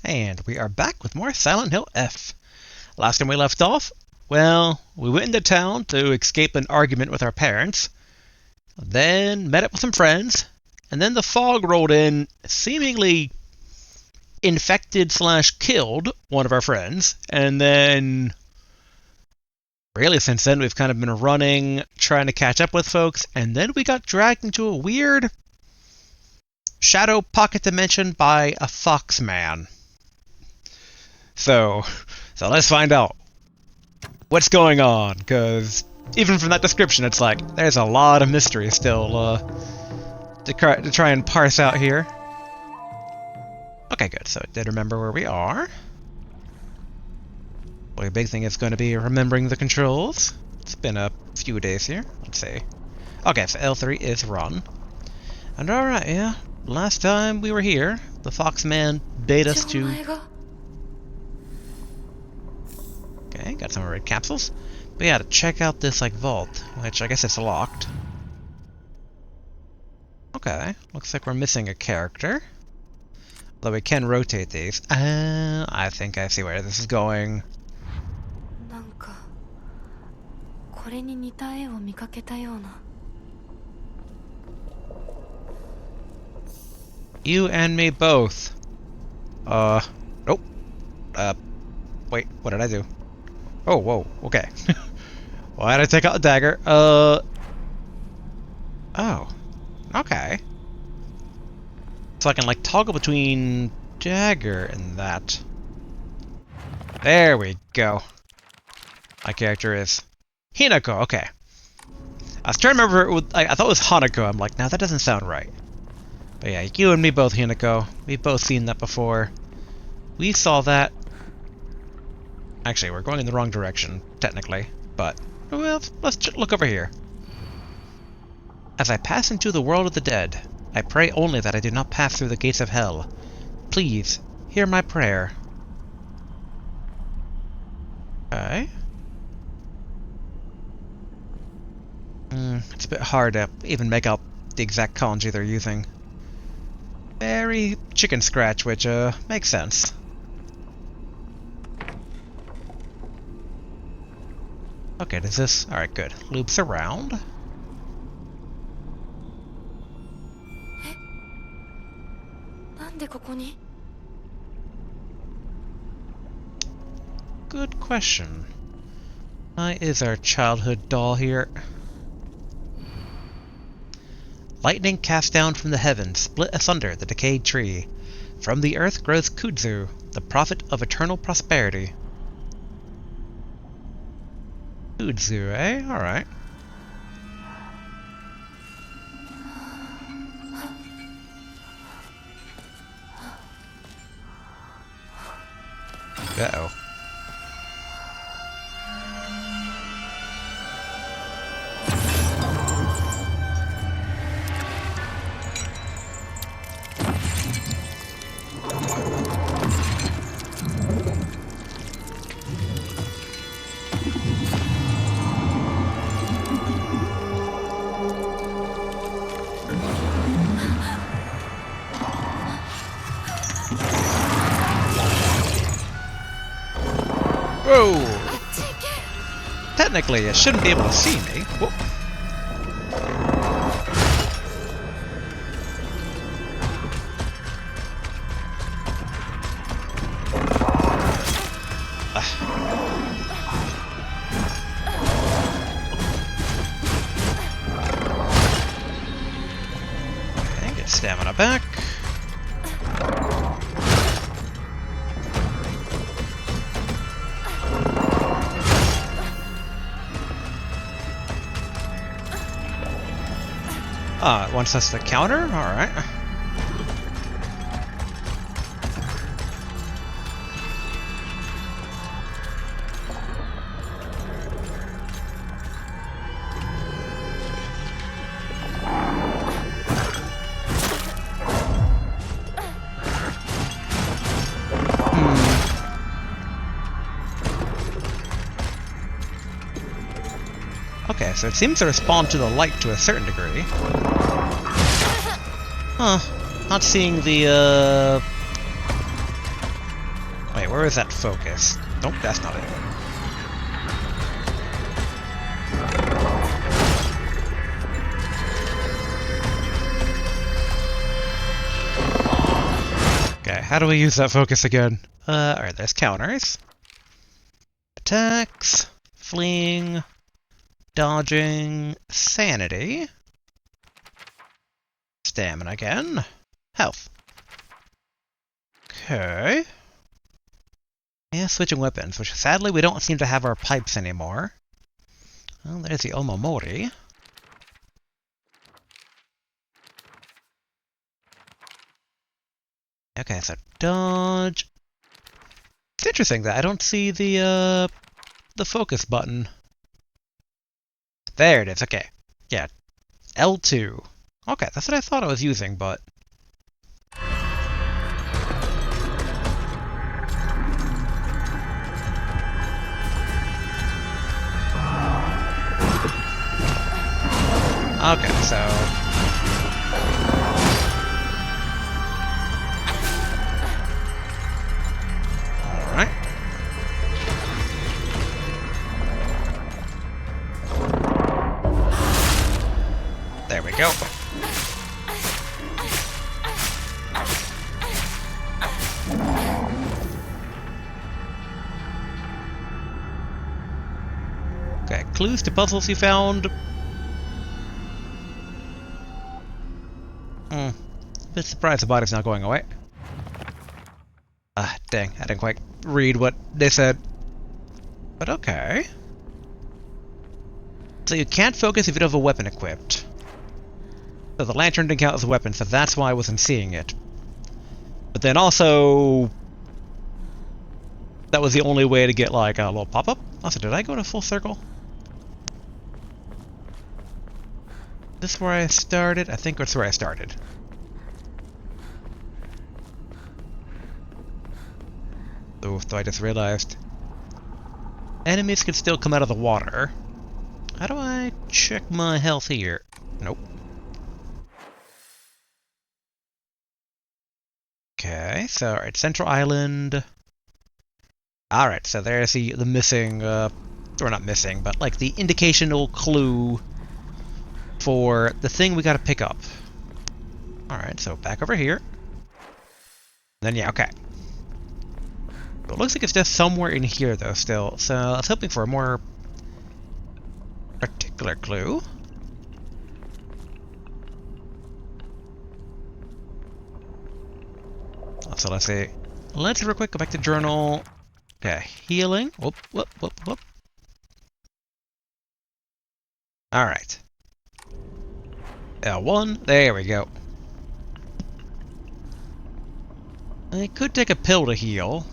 And we are back with more Silent Hill F. Last time we left off, well, we went into town to escape an argument with our parents, then met up with some friends, and then the fog rolled in, seemingly infected/killed one of our friends, and then really since then we've kind of been running, trying to catch up with folks, and then we got dragged into a weird shadow pocket dimension by a fox man. So let's find out what's going on, because even from that description, it's like there's a lot of mystery still to try and parse out here. Okay, good. So I did remember where we are. Well, the big thing is going to be remembering the controls. It's been a few days here. Let's see. Okay, so L3 is run. And alright, yeah. Last time we were here, the Foxman bade us to... Okay, got some red capsules. But yeah, to check out this, like, vault, which I guess it's locked. Okay, looks like we're missing a character. Although we can rotate these. I think I see where this is going. You and me both. Nope. Wait, what did I do? Oh, whoa, okay. Why did I take out the dagger? Oh. Okay. So I can, like, toggle between dagger and that. There we go. My character is Hinako, okay. I was trying to remember, I thought it was Hanako. I'm like, nah, that doesn't sound right. But yeah, you and me both, Hinako. We've both seen that before. We saw that. Actually, we're going in the wrong direction, technically. But, well, let's look over here. As I pass into the world of the dead, I pray only that I do not pass through the gates of hell. Please, hear my prayer. Okay. It's a bit hard to even make out the exact kanji they're using. Very chicken scratch, which, makes sense. Okay, does this... Alright, good. Loops around. Good question. Why is our childhood doll here? Lightning cast down from the heavens, split asunder the decayed tree. From the earth grows Kudzu, the prophet of eternal prosperity. Kudzu, eh? Alright. Uh-oh. Whoa! Technically, it shouldn't be able to see me. Whoa. Okay, get stamina back. It wants us to counter? Alright. Okay, so it seems to respond to the light to a certain degree. Huh. Not seeing the, where is that focus? Nope, that's not it. Okay, how do we use that focus again? Alright, there's counters. Attacks, fleeing, dodging, sanity, stamina again, health. Okay. Yeah, switching weapons, which sadly we don't seem to have our pipes anymore. Well, there's the Omamori. Okay, so dodge. It's interesting that I don't see the focus button. There it is, okay. Yeah, L2. Okay, that's what I thought I was using, but... Okay, so... Alright. There we go. Okay, clues to puzzles you found. A bit surprised the body's not going away. Ah, dang, I didn't quite read what they said. But okay. So you can't focus if you don't have a weapon equipped. So the lantern didn't count as a weapon, so that's why I wasn't seeing it. But then also... that was the only way to get, like, a little pop-up. Also, did I go to full circle? Is this where I started? I think that's where I started. Oof, though I just realized. Enemies can still come out of the water. How do I check my health here? Nope. Okay, so, alright, Central Island. Alright, so there's the missing, or not missing, but like the indicational clue for the thing we gotta pick up. Alright, so back over here. Then, yeah, okay. It looks like it's just somewhere in here, though, still. So I was hoping for a more particular clue. So let's see. Let's real quick go back to journal. Okay, healing. Whoop, whoop, whoop, whoop. Alright. L1. There we go. I could take a pill to heal.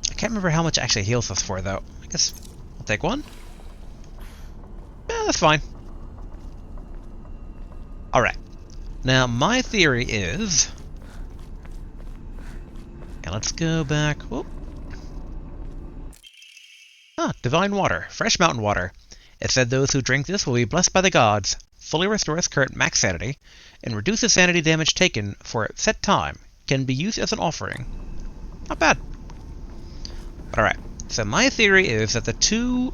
I can't remember how much it actually heals us for, though. I guess I'll take one. Yeah, that's fine. Alright. Now, my theory is... yeah, let's go back... whoop. Ah, divine water. Fresh mountain water. It said those who drink this will be blessed by the gods, fully restores current max sanity, and reduces sanity damage taken for a set time. Can be used as an offering. Not bad. But alright, so my theory is that the two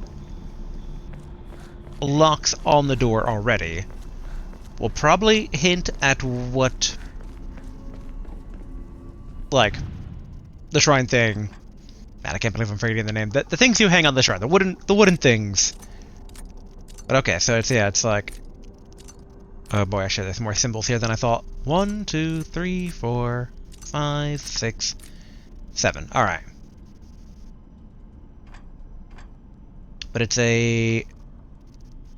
locks on the door already will probably hint at what, like, the shrine thing. Man, I can't believe I'm forgetting the name. The things you hang on the shrine, the wooden things. But okay, so it's, yeah, it's like... oh boy, actually there's more symbols here than I thought. 1, 2, 3, 4, 5, 6, 7. Alright. But it's a...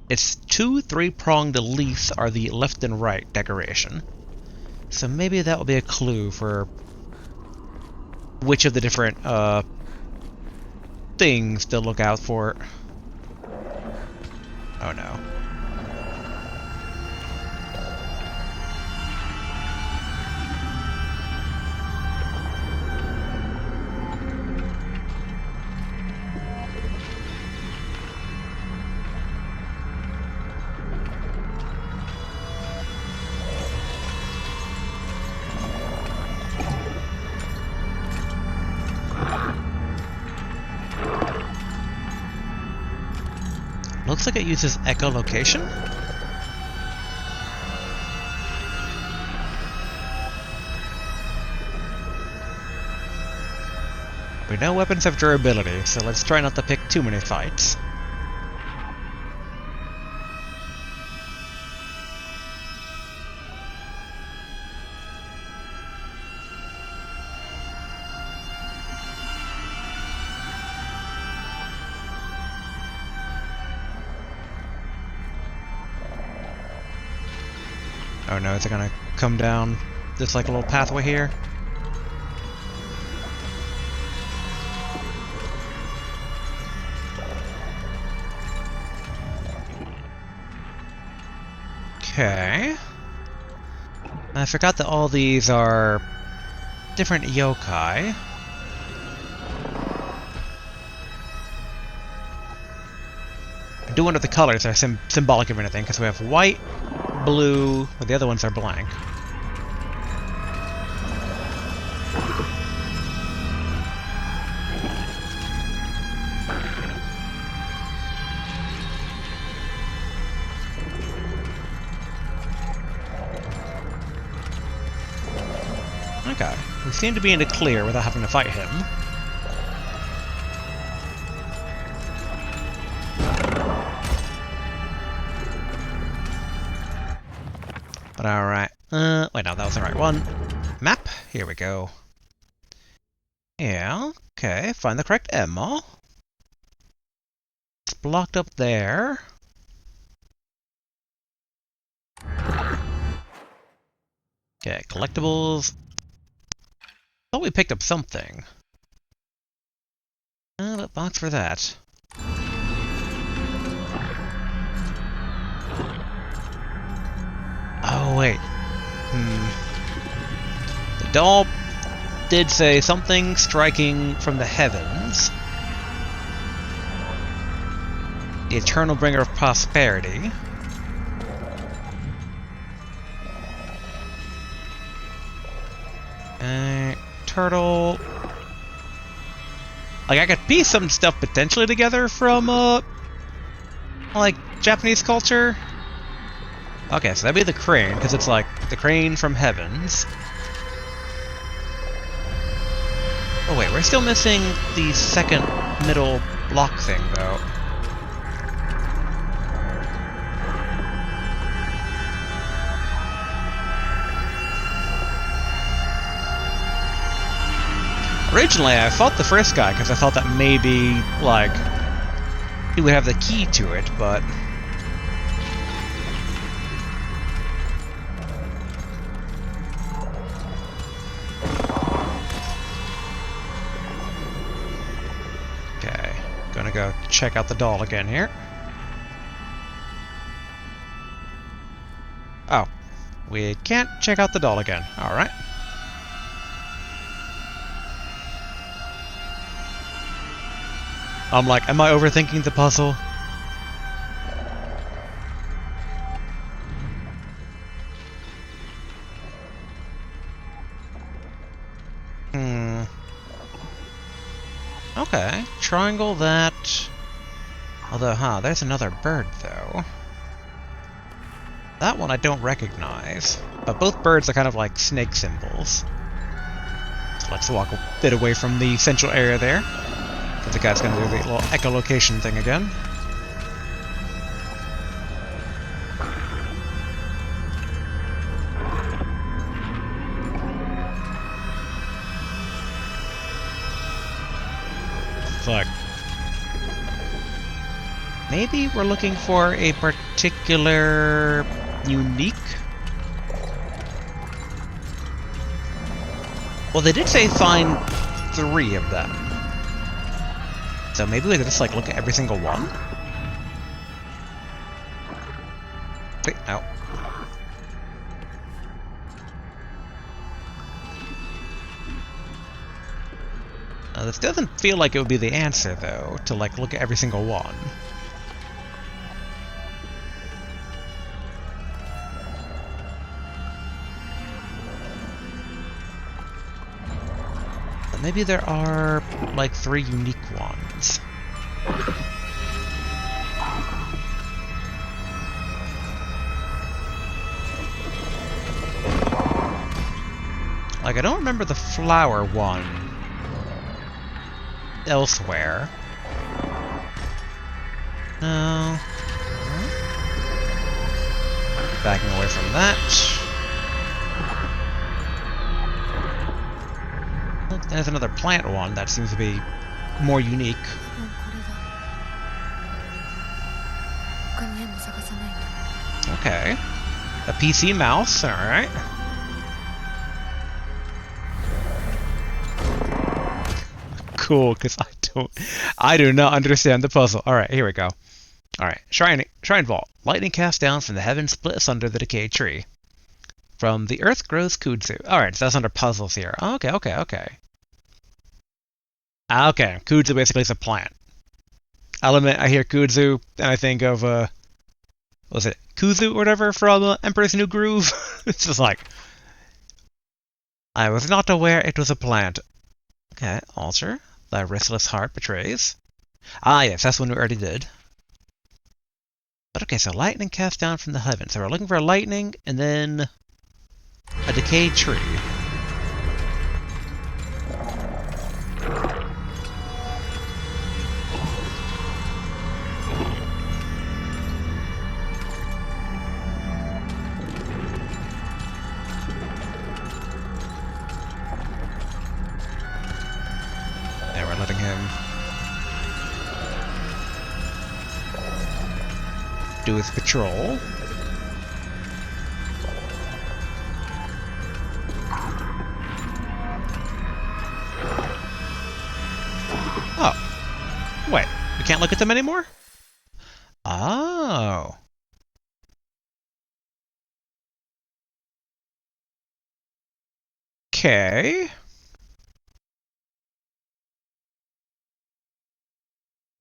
it's 2 3-pronged leaves are the left and right decoration. So maybe that will be a clue for which of the different things to look out for. Oh no. looks like it uses echolocation. We know weapons have durability, so let's try not to pick too many fights. Oh no, is it gonna come down this like a little pathway here? Okay. I forgot that all these are different yokai. I do wonder if the colors are symbolic of anything, because we have white, blue, but the other ones are blank. Okay, we seem to be in the clear without having to fight him. But alright. Wait, no, that was the right one. Map. Here we go. Yeah, okay. Find the correct ammo. It's blocked up there. Okay, collectibles. Thought we picked up something. What box for that? Oh, wait. The doll did say something striking from the heavens. The eternal bringer of prosperity. Turtle. Like, I could piece some stuff potentially together from, like, Japanese culture. Okay, so that'd be the crane, because it's like the crane from heavens. Oh wait, we're still missing the second middle block thing, though. Originally, I fought the first guy because I thought that maybe, like, he would have the key to it, but... Okay, gonna go check out the doll again here. Oh, we can't check out the doll again. Alright. I'm like, am I overthinking the puzzle? Okay, triangle that. Although, there's another bird, though. That one I don't recognize. But both birds are kind of like snake symbols. So let's walk a bit away from the central area there. Because the guy's gonna do the little echolocation thing again. Fuck. Maybe we're looking for a particular unique. Well, they did say find 3 of them. So maybe we could just like look at every single one? Wait, no. This doesn't feel like it would be the answer, though, to like look at every single one. But maybe there are like 3 unique ones. Like, I don't remember the flower one elsewhere. No. Backing away from that. Look, there's another plant one that seems to be more unique. Okay. A PC mouse, alright. Cool, because I do not understand the puzzle. Alright, here we go. Alright, Shrine Vault. Lightning cast down from the heavens, split asunder the decayed tree. From the earth grows kudzu. Alright, so that's under puzzles here. Okay. Okay, kudzu basically is a plant. Element, I hear kudzu, and I think of, what was it, Kuzu or whatever from Emperor's New Groove? It's just like, I was not aware it was a plant. Okay, altar. The restless heart betrays. Ah, yes, that's one we already did. But okay, so lightning cast down from the heavens. So we're looking for lightning, and then a decayed tree. And we're letting him do his patrol. Oh. Wait, we can't look at them anymore? Oh. Okay.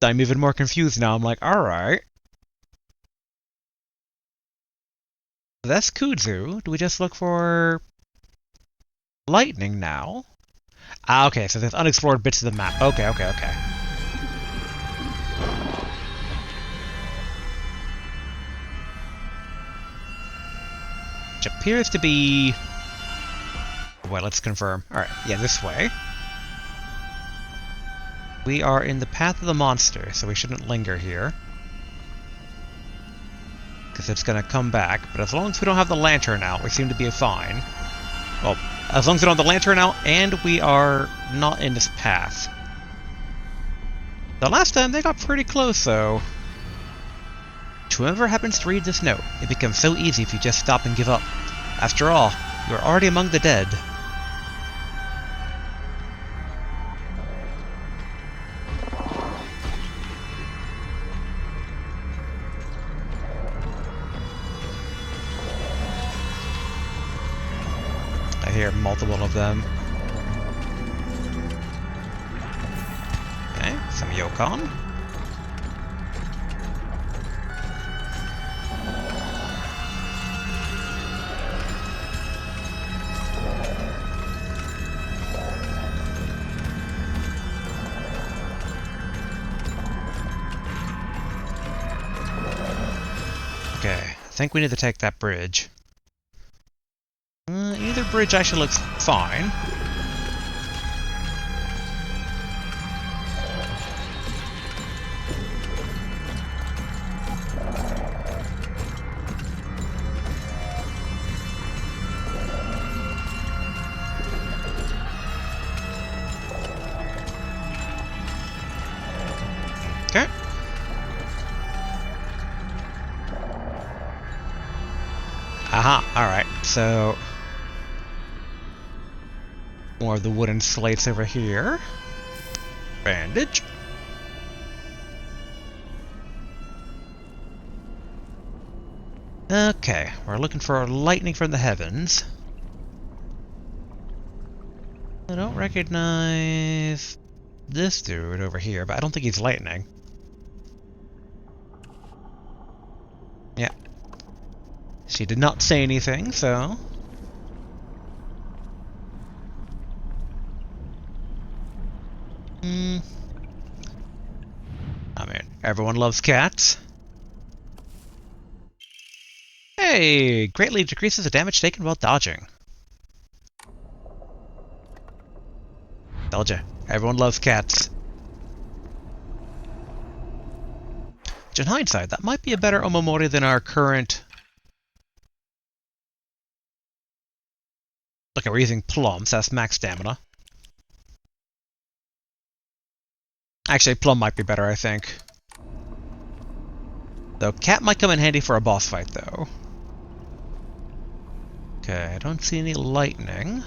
I'm even more confused now. I'm like, alright. That's kudzu. Do we just look for lightning now? Ah, okay, so there's unexplored bits of the map. Okay. Which appears to be... Well, let's confirm. Alright, yeah, this way. We are in the path of the monster, so we shouldn't linger here. Because it's gonna come back, but as long as we don't have the lantern out, we seem to be fine. Well, as long as we don't have the lantern out, and we are not in this path. The last time, they got pretty close, though. To whoever happens to read this note, it becomes so easy if you just stop and give up. After all, you are already among the dead. I hear multiple of them. Okay, some Yokon. Okay, I think we need to take that bridge. Either bridge actually looks fine. Okay. Aha, alright, so... more of the wooden slates over here. Bandage. Okay, we're looking for lightning from the heavens. I don't recognize this dude over here, but I don't think he's lightning. Yeah. She did not say anything, so... I mean, everyone loves cats. Hey! Greatly decreases the damage taken while dodging. Told ya. Everyone loves cats. Which in hindsight, that might be a better Omamori than our current... Okay, we're using Plum, so that's max stamina. Actually, Plum might be better, I think. Though Cat might come in handy for a boss fight, though. Okay, I don't see any lightning.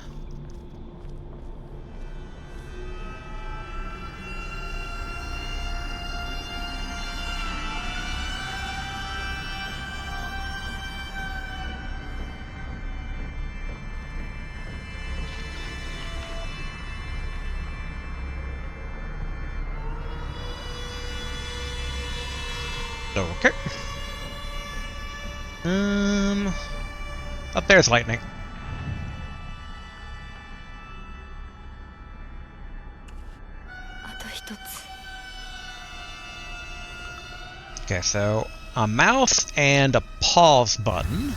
Okay. Up there's lightning. Okay, so a mouse and a pause button.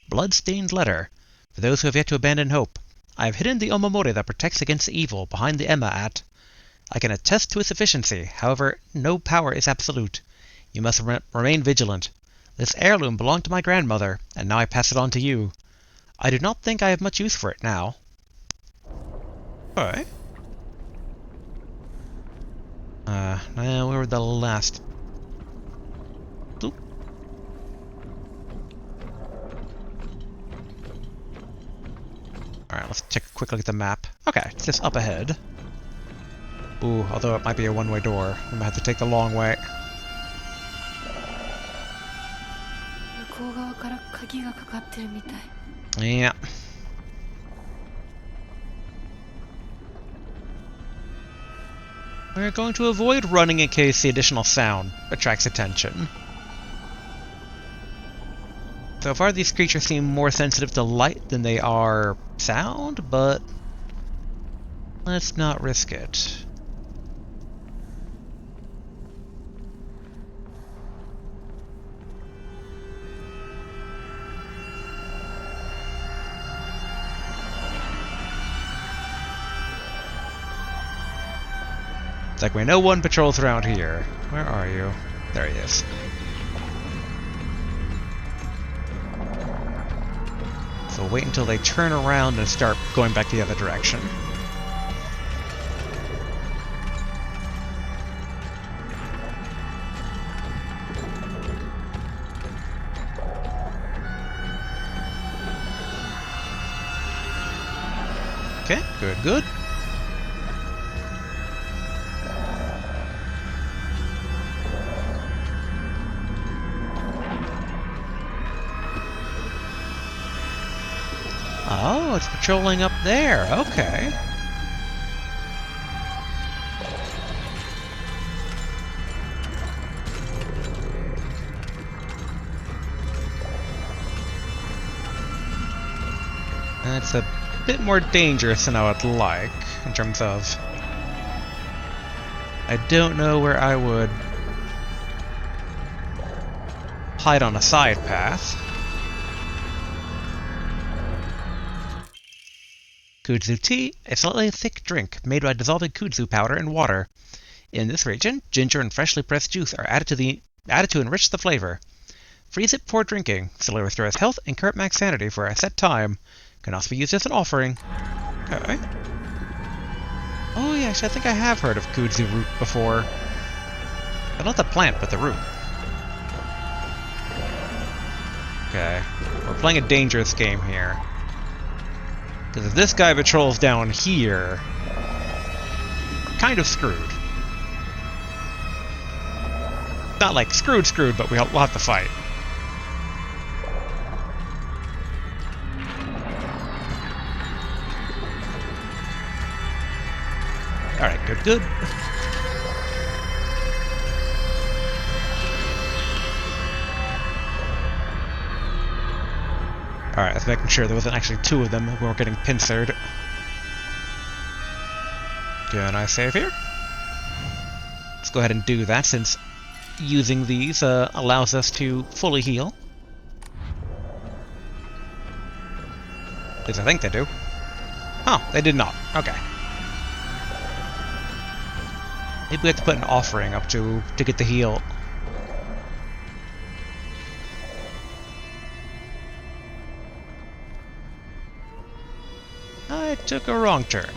Bloodstained letter. For those who have yet to abandon hope. I have hidden the Omamori that protects against the evil behind the Emma at. I can attest to its efficiency. However, no power is absolute. You must remain vigilant. This heirloom belonged to my grandmother, and now I pass it on to you. I do not think I have much use for it now. Alright. Now where were the last... Oop. Alright, let's take a quick look at the map. Okay, it's just up ahead. Ooh, although it might be a one-way door. We might have to take the long way. Yeah. We're going to avoid running in case the additional sound attracts attention. So far, these creatures seem more sensitive to light than they are sound, but let's not risk it. It's like we know one patrols around here. Where are you? There he is. So wait until they turn around and start going back the other direction. Okay, good, good. Oh, it's patrolling up there. Okay. That's a bit more dangerous than I would like, in terms of... I don't know where I would hide on a side path. Kudzu tea, a slightly thick drink made by dissolving kudzu powder in water. In this region, ginger and freshly pressed juice are added to enrich the flavor. Freeze it before drinking. Slowly restores health and current max sanity for a set time. Can also be used as an offering. Okay. Oh yeah, actually I think I have heard of kudzu root before. But not the plant, but the root. Okay. We're playing a dangerous game here. Because if this guy patrols down here, we're kind of screwed. Not like screwed, but we'll have to fight. Alright, good, good. Alright, let's making sure there wasn't actually two of them who weren't getting pincered. Can I save here? Let's go ahead and do that, since using these allows us to fully heal. least I think they do. Oh, they did not. Okay. Maybe we have to put an offering up to get the heal. I took a wrong turn.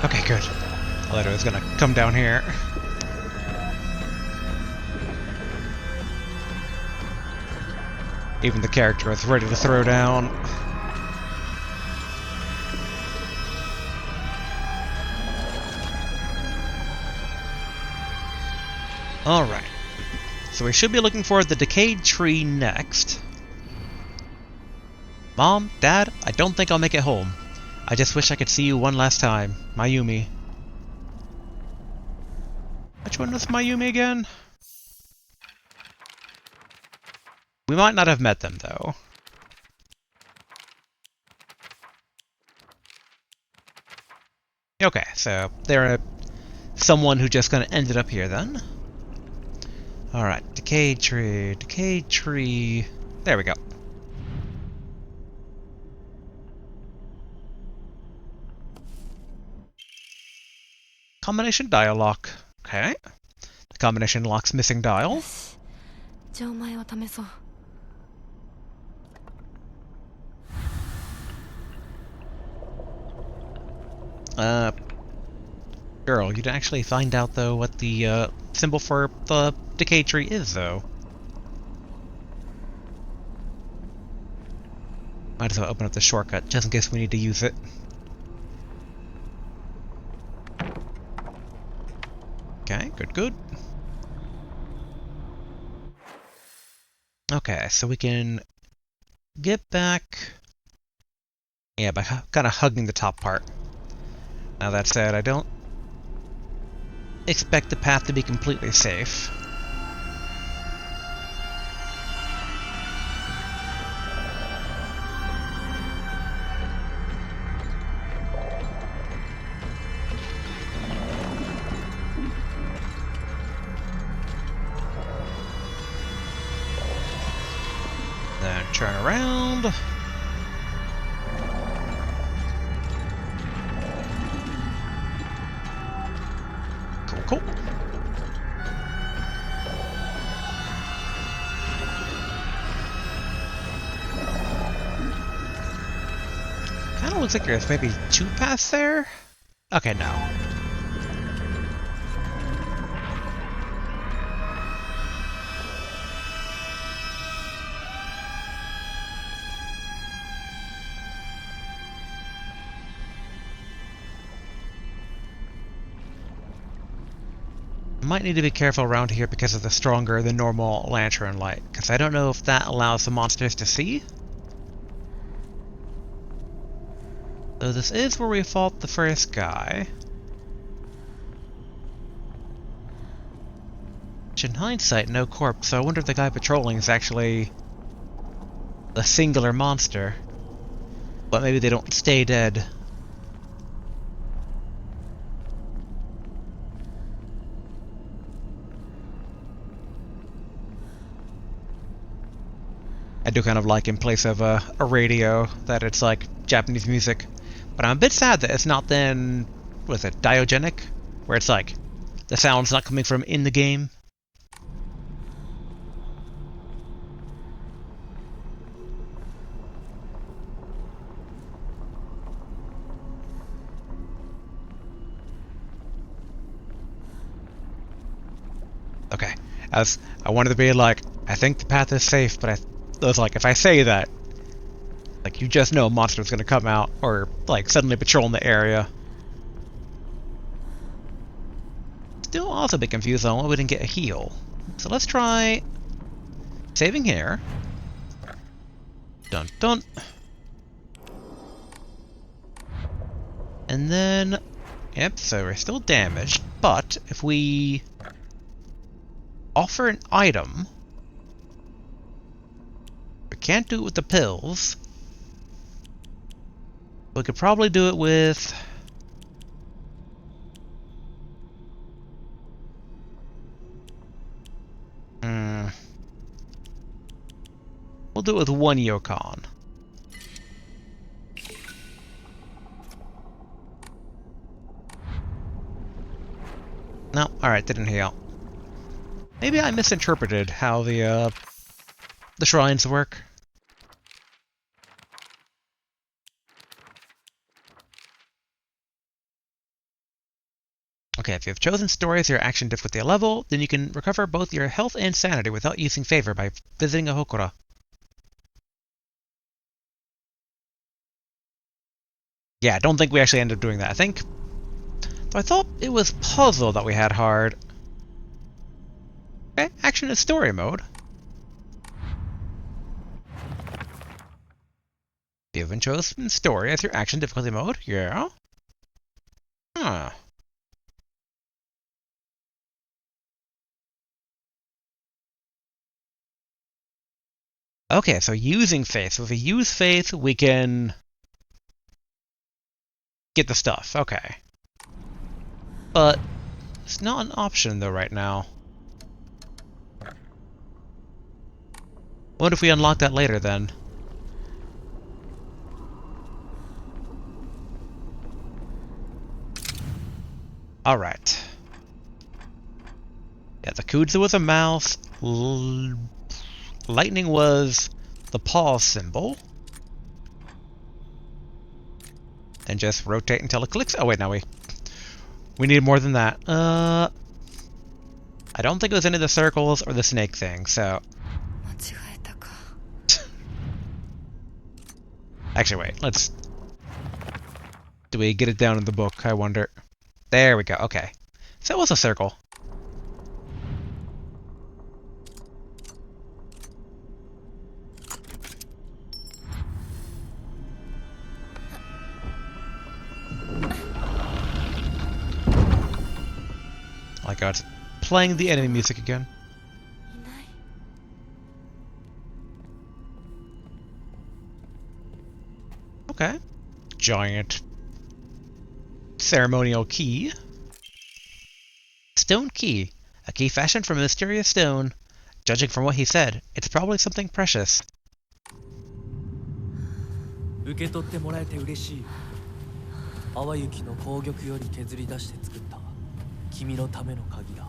Okay, good. I thought it was gonna come down here. Even the character was ready to throw down. Alright. So we should be looking for the decayed tree next. Mom, Dad, I don't think I'll make it home. I just wish I could see you one last time. Mayumi. Which one was Mayumi again? We might not have met them, though. Okay, so they're someone who just kind of ended up here, then. Alright, decayed tree, decayed tree. There we go. Combination dial lock. Okay. The combination lock's missing dial. Girl, you'd actually find out, though, what the, symbol for the decay tree is, though. Might as well open up the shortcut, just in case we need to use it. Okay, good, good. Okay, so we can get back... Yeah, by kind of hugging the top part. Now that said, I don't expect the path to be completely safe. Then turn around. Cool. Kinda looks like there's maybe two paths there? Okay, no. Might need to be careful around here because of the stronger than normal lantern light, because I don't know if that allows the monsters to see. So this is where we fought the first guy. Which in hindsight, no corpse, so I wonder if the guy patrolling is actually a singular monster. But maybe they don't stay dead. I do kind of like in place of a radio that it's like Japanese music. But I'm a bit sad that it's not then, what is it, diogenic? Where it's like, the sound's not coming from in the game. Okay, I wanted to be like, I think the path is safe, but I was like, if I say that, like, you just know a monster's gonna come out, or, like, suddenly patrol in the area. Still also a bit confused on why we didn't get a heal. So let's try saving here. Dun dun. And then, yep, so we're still damaged, but if we offer an item, we can't do it with the pills. We could probably do it with... We'll do it with one Yokon. No, alright, didn't heal. Maybe I misinterpreted how the shrines work. Okay, if you have chosen story as your action difficulty level, then you can recover both your health and sanity without using favor by visiting a Hokora. Yeah, I don't think we actually ended up doing that. I thought it was puzzle that we had hard. Okay, action is story mode. You haven't chosen story as your action difficulty mode? Yeah. Huh. Okay, so using faith. So if we use faith, we can get the stuff. Okay. But it's not an option though right now. What if we unlock that later then? Alright. Yeah, the Kudzu was a mouse. Lightning was the paw symbol. And just rotate until it clicks. Oh wait, no, we need more than that. I don't think it was any of the circles or the snake thing, so... Actually, wait, let's... Do we get it down in the book, I wonder? There we go, okay. So it was a circle. Oh my god, it's playing the enemy music again. Okay. Giant ceremonial key. Stone key. A key fashioned from a mysterious stone. Judging from what he said, it's probably something precious. 受け取ってもらえて嬉しい。淡雪の紅玉より削り出して作った君のための鍵だ。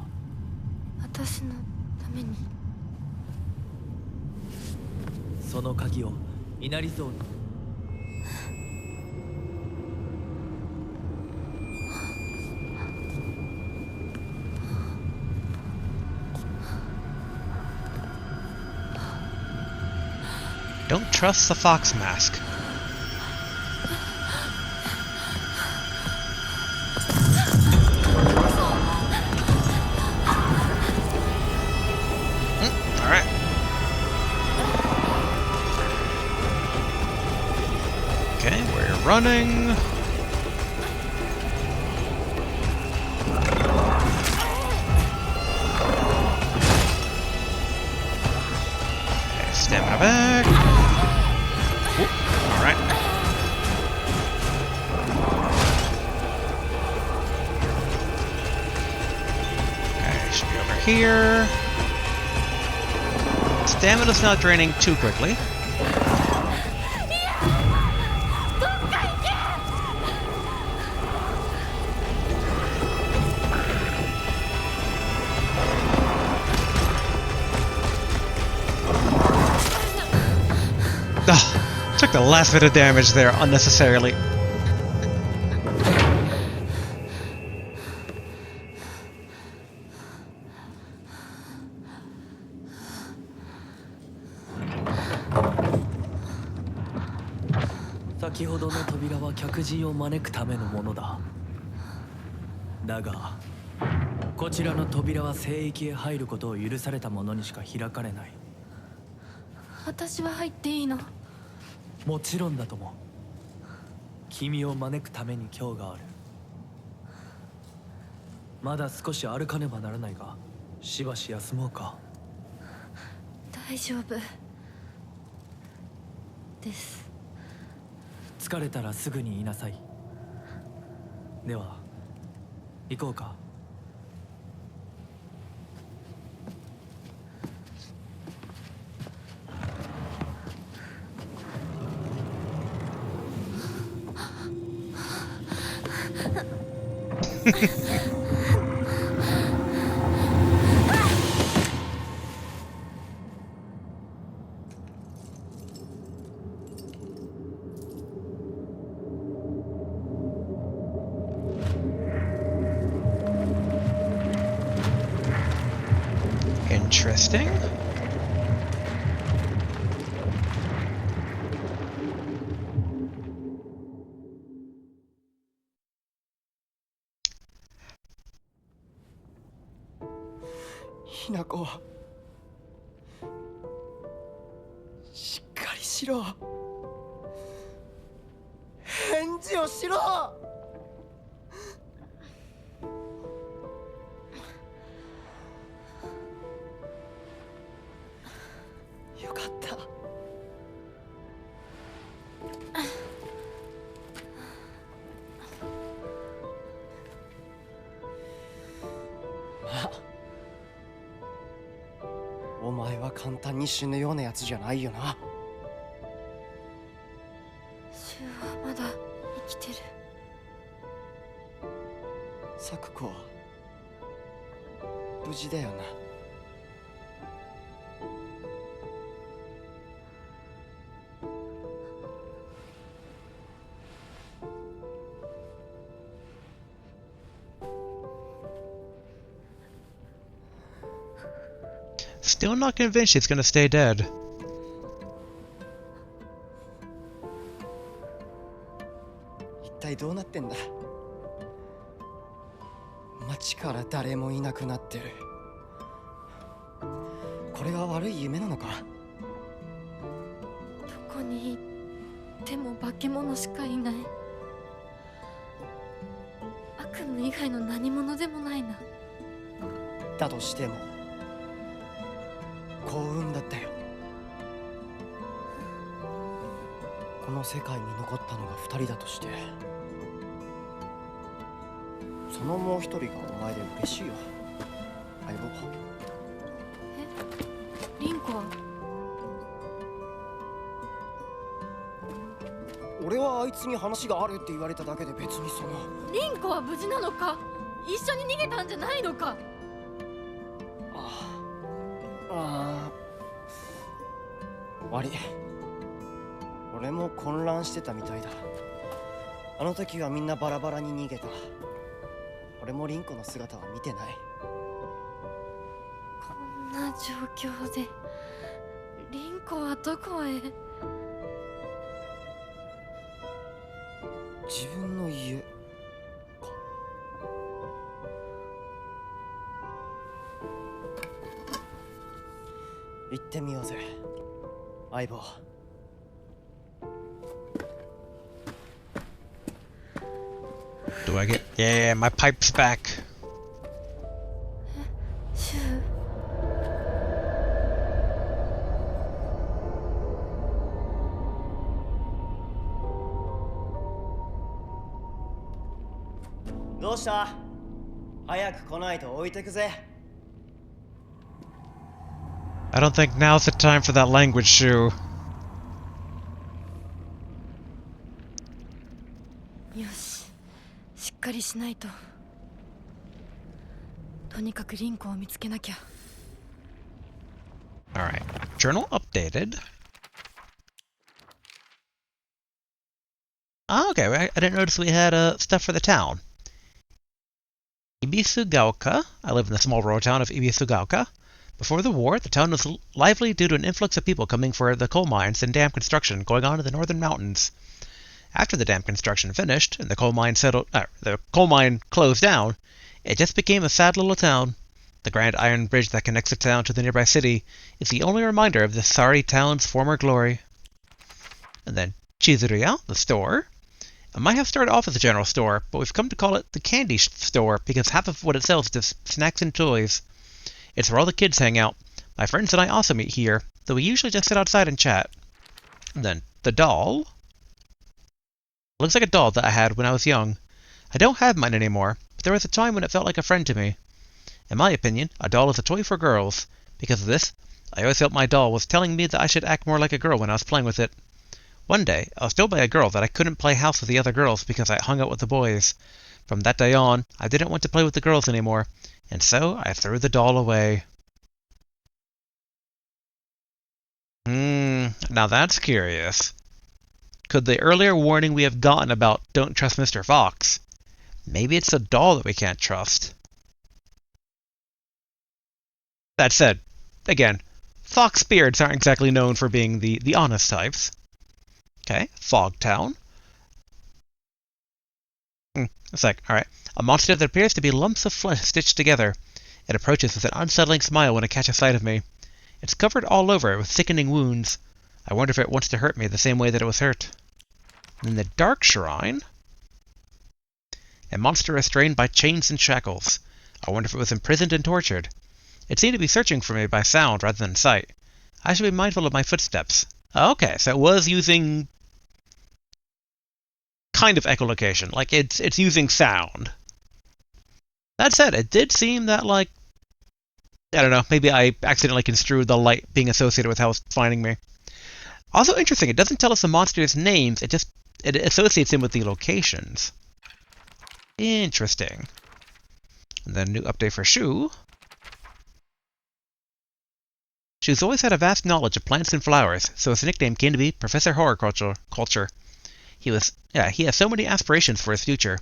私のために。その鍵を稲荷像に。Don't trust the fox mask. Alright. Okay, we're running. Okay, stamina back. Alright. Okay, should be over here. Stamina's not draining too quickly. Ugh, took the last bit of damage there unnecessarily. Daga, こちらの扉は聖域へ入ることを許された者にしか開かれない。私は入っていいの？もちろんだとも。君を招くために今日がある。まだ少し歩かねばならないが、しばし休もうか。大丈夫です。疲れたらすぐに言いなさい。では行こうか。Interesting. Hinako, しっかりしろ。返事をしろ。よかった。まあ、お前は簡単に死ぬようなやつじゃないよな。シュウはまだ生きてる。サクコは無事だよな。Still not convinced she's gonna stay dead. 一体どうなってんだ。街から誰もいなくなってる。これは悪い夢なのか。どこに行っても化け物しかいない。悪夢以外の何者でもないな。だとしても幸運だったよ。この世界に残ったのが2人だとして、そのもう1人がお前で嬉しいよ、相棒。リンコは？俺はあいつに話があるって言われただけで別にその。リンコは無事なのか？一緒に逃げたんじゃないのか？悪い。俺も混乱してたみたいだ。あの時はみんなバラバラに逃げた。俺もリンコの姿は見てない。こんな状況でリンコはどこへ？自分の家か。行ってみようぜ、相棒。Do I get? Yeah, my pipe's back. シュウ。どうした？早く来ないと置いてくぜ。I don't think now's the time for that language, Shu. よし、しっかりしないと。とにかくリンコを見つけなきゃ。Alright. Journal updated. Ah, okay. I didn't notice we had stuff for the town. Ibisugaoka. I live in the small rural town of Ibisugaoka. Before the war, the town was lively due to an influx of people coming for the coal mines and dam construction going on in the northern mountains. After the dam construction finished and the coal mine closed down, it just became a sad little town. The grand iron bridge that connects the town to the nearby city is the only reminder of the sorry town's former glory. And then Chizuruya, the store. It might have started off as a general store, but we've come to call it the candy store because half of what it sells is just snacks and toys. It's where all the kids hang out. My friends and I also meet here, though we usually just sit outside and chat. And then the doll. It looks like a doll that I had when I was young. I don't have mine anymore, but there was a time when it felt like a friend to me. In my opinion, a doll is a toy for girls. Because of this, I always felt my doll was telling me that I should act more like a girl when I was playing with it. One day, I was told by a girl that I couldn't play house with the other girls because I hung out with the boys. From that day on, I didn't want to play with the girls anymore, and so I threw the doll away. Now that's curious. Could the earlier warning we have gotten about don't trust Mr. Fox, maybe it's the doll that we can't trust? That said, again, Fox spirits aren't exactly known for being the honest types. Okay, Fogtown. It's like, alright. A monster that appears to be lumps of flesh stitched together. It approaches with an unsettling smile when it catches sight of me. It's covered all over with sickening wounds. I wonder if it wants to hurt me the same way that it was hurt. And in the Dark Shrine, a monster restrained by chains and shackles. I wonder if it was imprisoned and tortured. It seemed to be searching for me by sound rather than sight. I should be mindful of my footsteps. Okay, so it was using kind of echolocation, like it's using sound. That said, it did seem that, like, I don't know, maybe I accidentally construed the light being associated with how it's finding me. Also interesting, it doesn't tell us the monster's names, it associates him with the locations. Interesting. And then new update for Shu. Shu's always had a vast knowledge of plants and flowers, so his nickname came to be Professor Horticulture. He has so many aspirations for his future.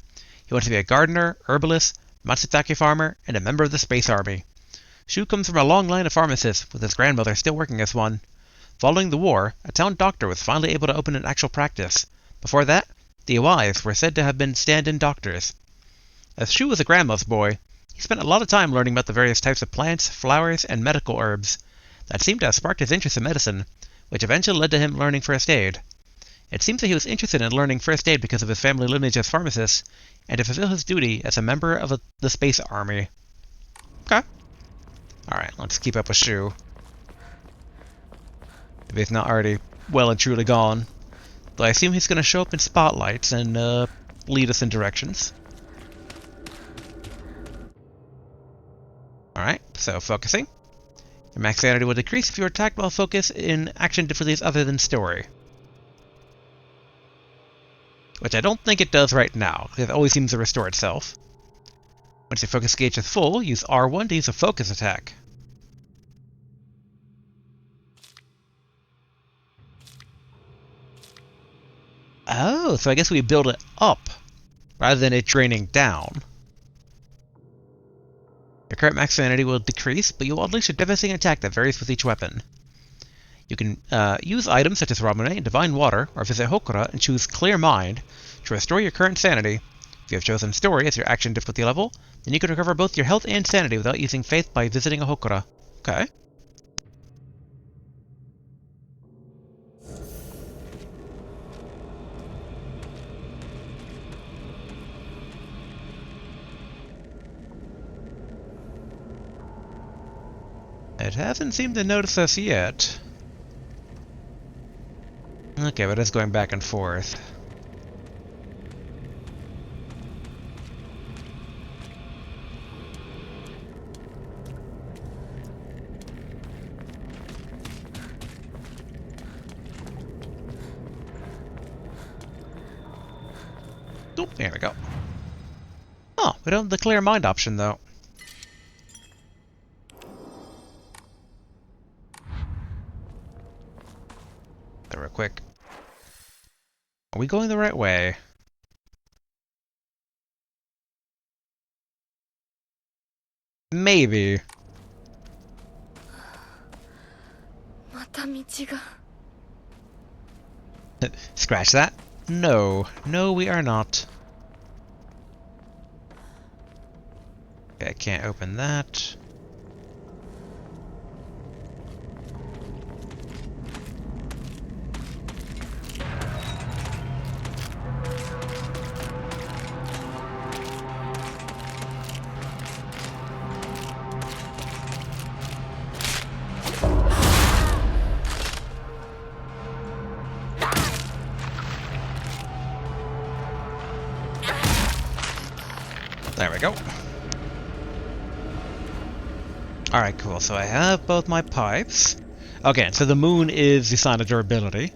He wants to be a gardener, herbalist, matsutake farmer, and a member of the Space Army. Shu comes from a long line of pharmacists, with his grandmother still working as one. Following the war, a town doctor was finally able to open an actual practice. Before that, the Iwais were said to have been stand-in doctors. As Shu was a grandma's boy, he spent a lot of time learning about the various types of plants, flowers, and medical herbs. That seemed to have sparked his interest in medicine, which eventually led to him learning first aid. It seems that he was interested in learning first aid because of his family lineage as pharmacist, and to fulfill his duty as a member of the Space Army. Okay. Alright, let's keep up with Shu. If he's not already well and truly gone. Though I assume he's going to show up in spotlights and lead us in directions. Alright, so focusing. Your max sanity will decrease if you are attacked while focused in action difficulties other than story. Which I don't think it does right now, because it always seems to restore itself. Once your focus gauge is full, use R1 to use a focus attack. Oh, so I guess we build it up, rather than it draining down. Your current max sanity will decrease, but you will unleash a devastating attack that varies with each weapon. You can use items such as Ramune and Divine Water, or visit Hokura and choose Clear Mind to restore your current sanity. If you have chosen Story as your action difficulty level, then you can recover both your health and sanity without using Faith by visiting a Hokura. Okay. It hasn't seemed to notice us yet. Okay, but it's going back and forth. Oh, there we go. Oh, we don't have the clear mind option, though. Real quick. Are we going the right way? Maybe. また道が Scratch that. No. No, we are not. Okay, I can't open that. go. Alright, cool. So I have both my pipes. Okay, so the moon is the sign of durability.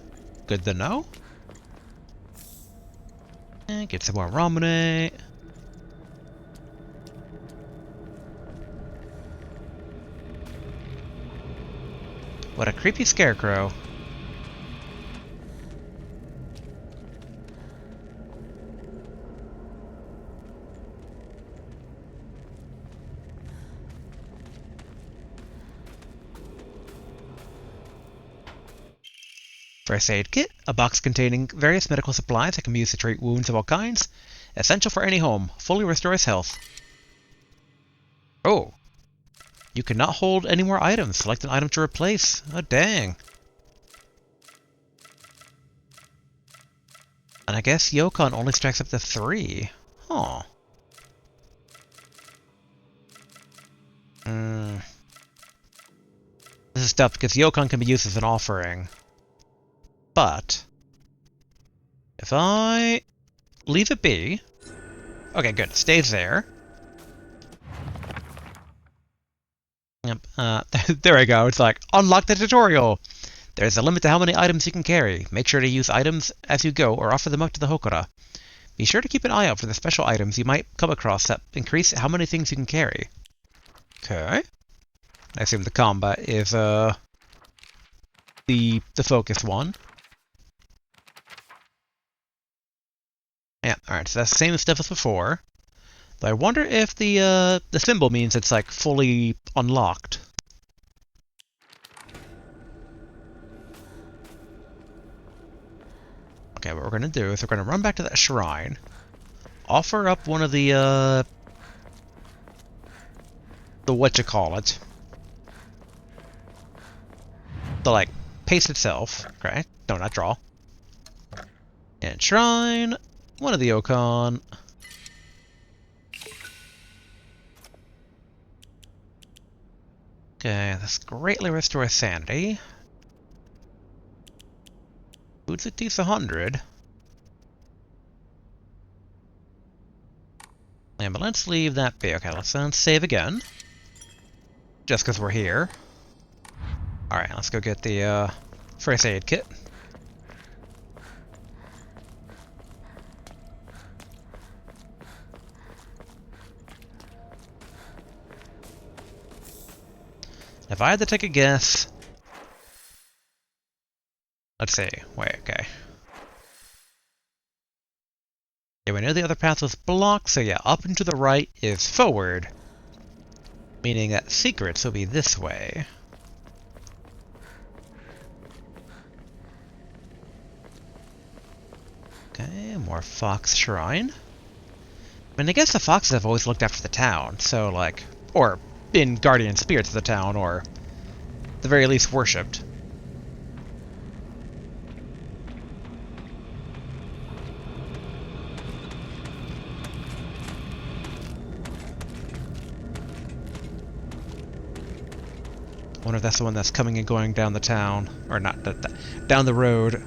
Good to know. And get some more ramen. What a creepy scarecrow. First aid kit, a box containing various medical supplies that can be used to treat wounds of all kinds. Essential for any home. Fully restores health. Oh. You cannot hold any more items. Select an item to replace. Oh, dang. And I guess Yokon only stacks up to 3. Huh. This is tough because Yokon can be used as an offering. But if I leave it be... Okay, good. It stays there. Yep. There we go. It's like, unlock the tutorial! There's a limit to how many items you can carry. Make sure to use items as you go or offer them up to the Hokora. Be sure to keep an eye out for the special items you might come across that increase how many things you can carry. Okay. I assume the combat is the focus one. Yeah, alright, so that's the same stuff as before. But I wonder if the symbol means it's like fully unlocked. Okay, what we're gonna do is we're gonna run back to that shrine, offer up one of the whatchamacallit. The like paste itself. Okay. No, not draw. And shrine. One of the Yokon. Okay, this greatly restores sanity. Food's at least 100. Yeah, but let's leave that be. Okay, let's then save again. Just because we're here. Alright, let's go get the first aid kit. If I had to take a guess... Let's see. Wait, okay. Yeah, we know the other path was blocked, so yeah, up and to the right is forward. Meaning that secrets will be this way. Okay, more Fox Shrine. I mean, I guess the foxes have always looked after the town, so like... Or been guardian spirits of the town, or at the very least worshipped. Wonder if that's the one that's coming and going down the town, or not, down the road.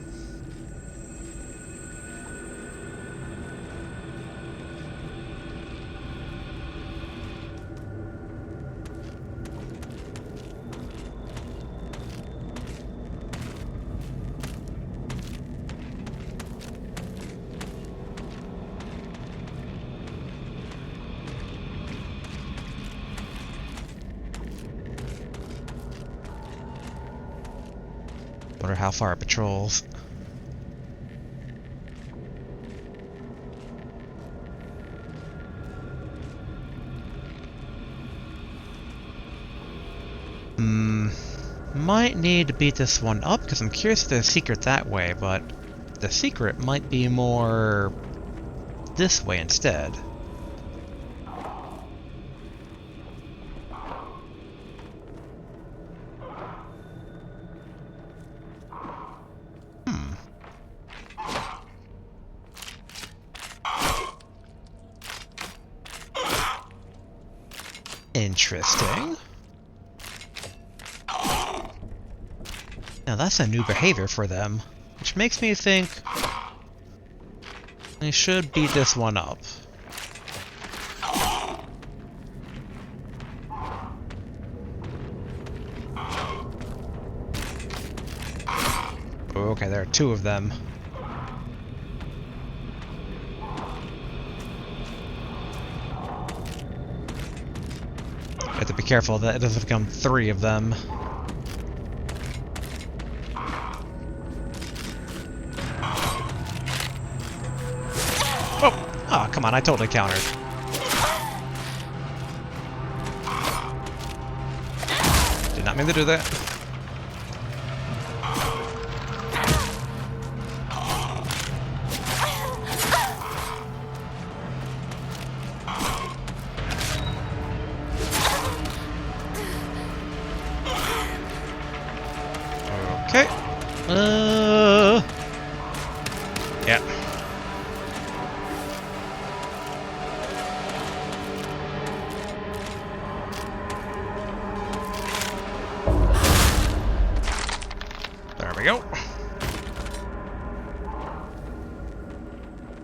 Wonder how far it patrols. Might need to beat this one up, because I'm curious if there's a secret that way, but the secret might be more this way instead. Interesting. Now that's a new behavior for them, which makes me think they should beat this one up. Oh, okay, there are two of them. You have to be careful that it doesn't become three of them. Oh, come on, I totally countered. Did not mean to do that. Okay. Yeah. There we go.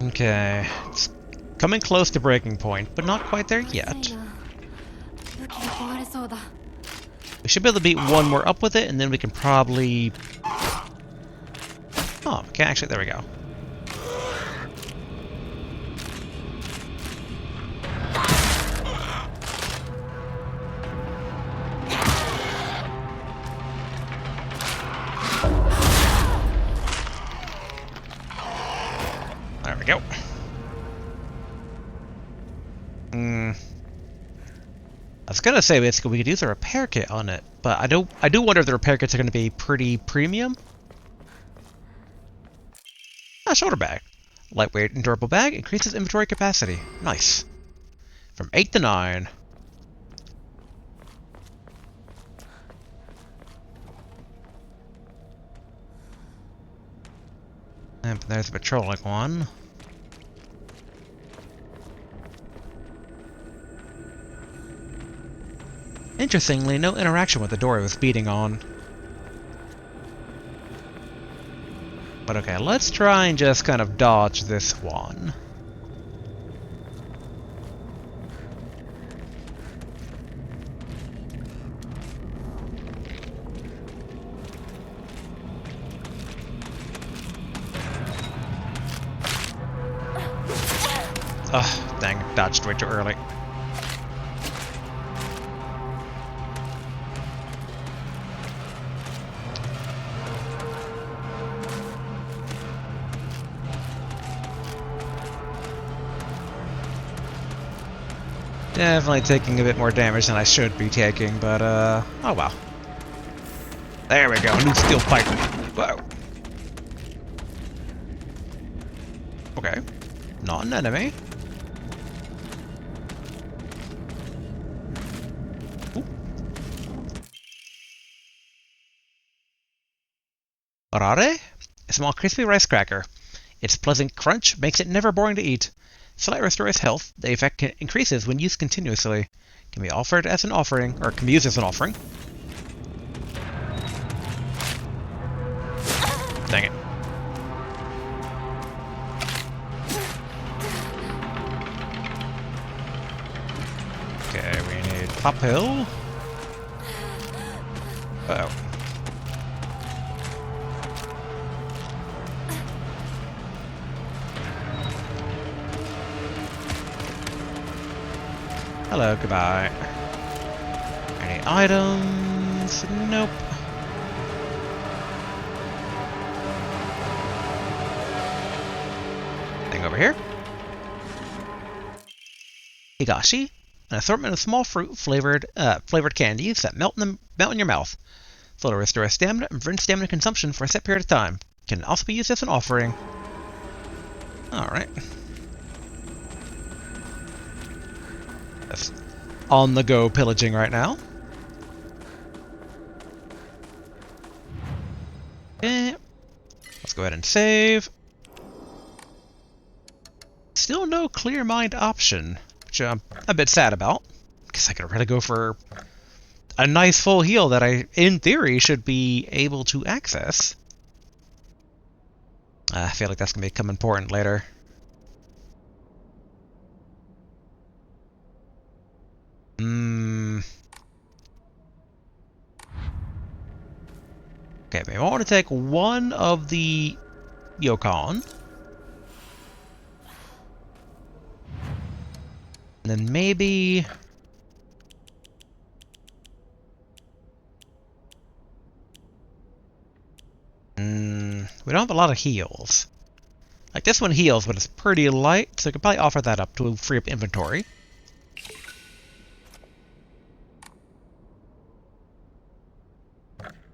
Okay. It's coming close to breaking point, but not quite there yet. 武器が壊れそうだ。 We should be able to beat one more up with it, and then we can probably... Oh, okay, actually, there we go. There we go. I was gonna say basically we could use a repair kit on it, but I do wonder if the repair kits are gonna be pretty premium. Ah, shoulder bag. Lightweight and durable bag increases inventory capacity. Nice. From 8 to 9. And there's the patrolling one. Interestingly, no interaction with the door it was beating on. But okay, let's try and just kind of dodge this one. Ugh, dang, dodged way too early. Definitely taking a bit more damage than I should be taking, but oh well. There we go, new steel pipe. Whoa. Okay. Not an enemy. Ooh. Arare? A small crispy rice cracker. Its pleasant crunch makes it never boring to eat. Slight restores health. The effect increases when used continuously. Can be offered as an offering, or can be used as an offering. Dang it. Okay, we need Pop Hill. Uh-oh. Hello, goodbye. Any items? Nope. Thing over here. Higashi, an assortment of small fruit flavored candies that melt in your mouth. So to restore stamina and prevent stamina consumption for a set period of time. Can also be used as an offering. Alright. That's on the go pillaging right now. Okay. Let's go ahead and save. Still no clear mind option, which I'm a bit sad about. Because I could really go for a nice full heal that I, in theory, should be able to access. I feel like that's going to become important later. Okay, maybe I want to take one of the Yukon. And then maybe... we don't have a lot of heals. Like, this one heals, but it's pretty light, so I could probably offer that up to free up inventory.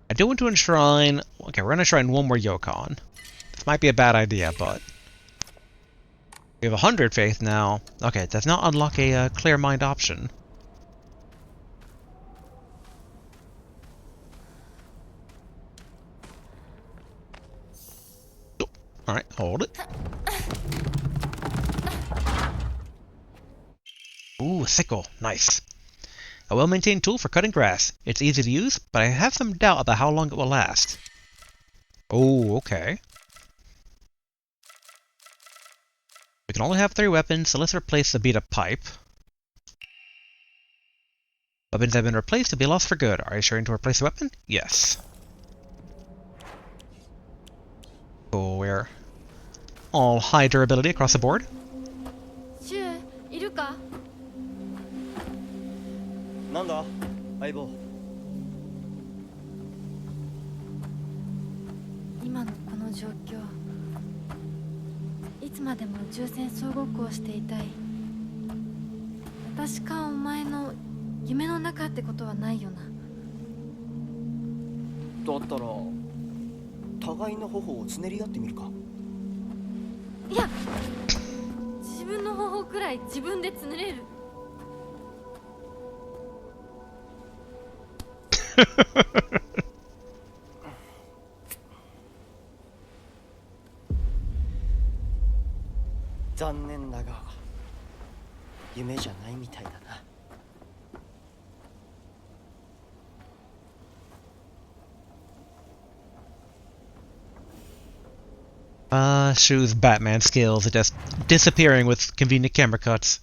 I do want to enshrine... Okay, we're going to enshrine one more Yukon. This might be a bad idea, but... we have 100 faith now. Okay, it does not unlock a clear mind option. Oh, alright, hold it. Ooh, sickle. Nice. A well-maintained tool for cutting grass. It's easy to use, but I have some doubt about how long it will last. Oh, okay. We can only have 3 weapons, so let's replace the beat-up pipe. Weapons have been replaced to be lost for good. Are you sure to replace the weapon? Yes. Cool, we're all high durability across the board. シュウいるか？なんだ相棒。今のこの状況、いつまでも宇宙船総ごっこをしていたい。私かお前の夢の中ってことはないよな。だったら互いの頬をつねり合ってみるか。いや、自分の方法くらい自分でつねれる。残念だが夢じゃないみたいだな。Shu's Batman skills are just disappearing with convenient camera cuts.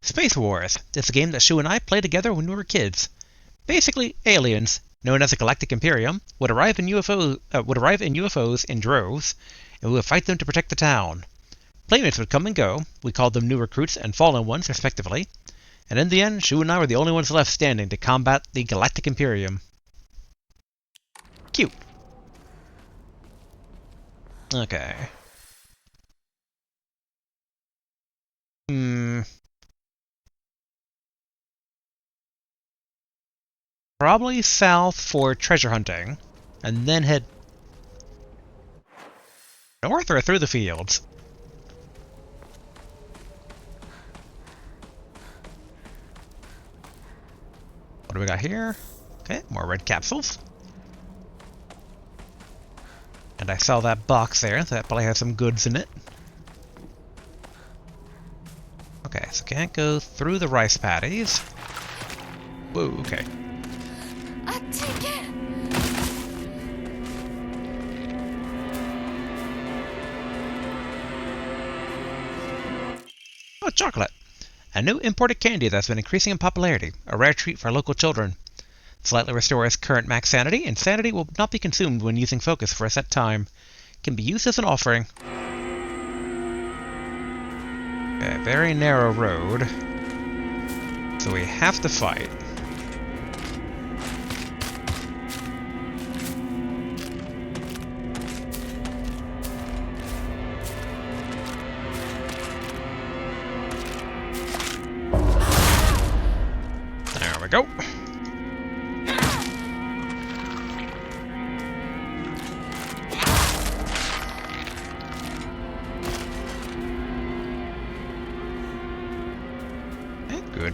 Space Wars. It's a game that Shu and I played together when we were kids. Basically, aliens, known as the Galactic Imperium, would arrive in UFOs in droves, and we would fight them to protect the town. Playmates would come and go. We called them new recruits and fallen ones, respectively. And in the end, Shu and I were the only ones left standing to combat the Galactic Imperium. Cute. Okay. Probably south for treasure hunting, and then head north or through the fields. What do we got here? Okay, more red capsules. And I saw that box there, so that probably has some goods in it. Okay, so can't go through the rice paddies. Whoa, okay. Oh, chocolate! A new imported candy that's been increasing in popularity, a rare treat for local children. Slightly restores current max sanity, and sanity will not be consumed when using focus for a set time. Can be used as an offering. Okay, very narrow road. So we have to fight. There we go.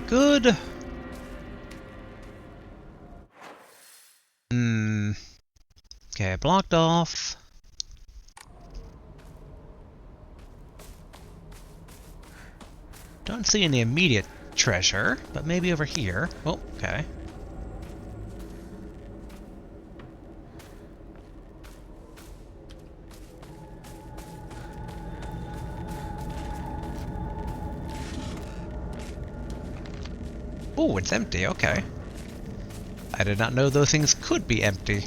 Good. Okay, blocked off. Don't see any immediate treasure, but maybe over here. Oh, okay. Oh, it's empty, okay. I did not know those things could be empty.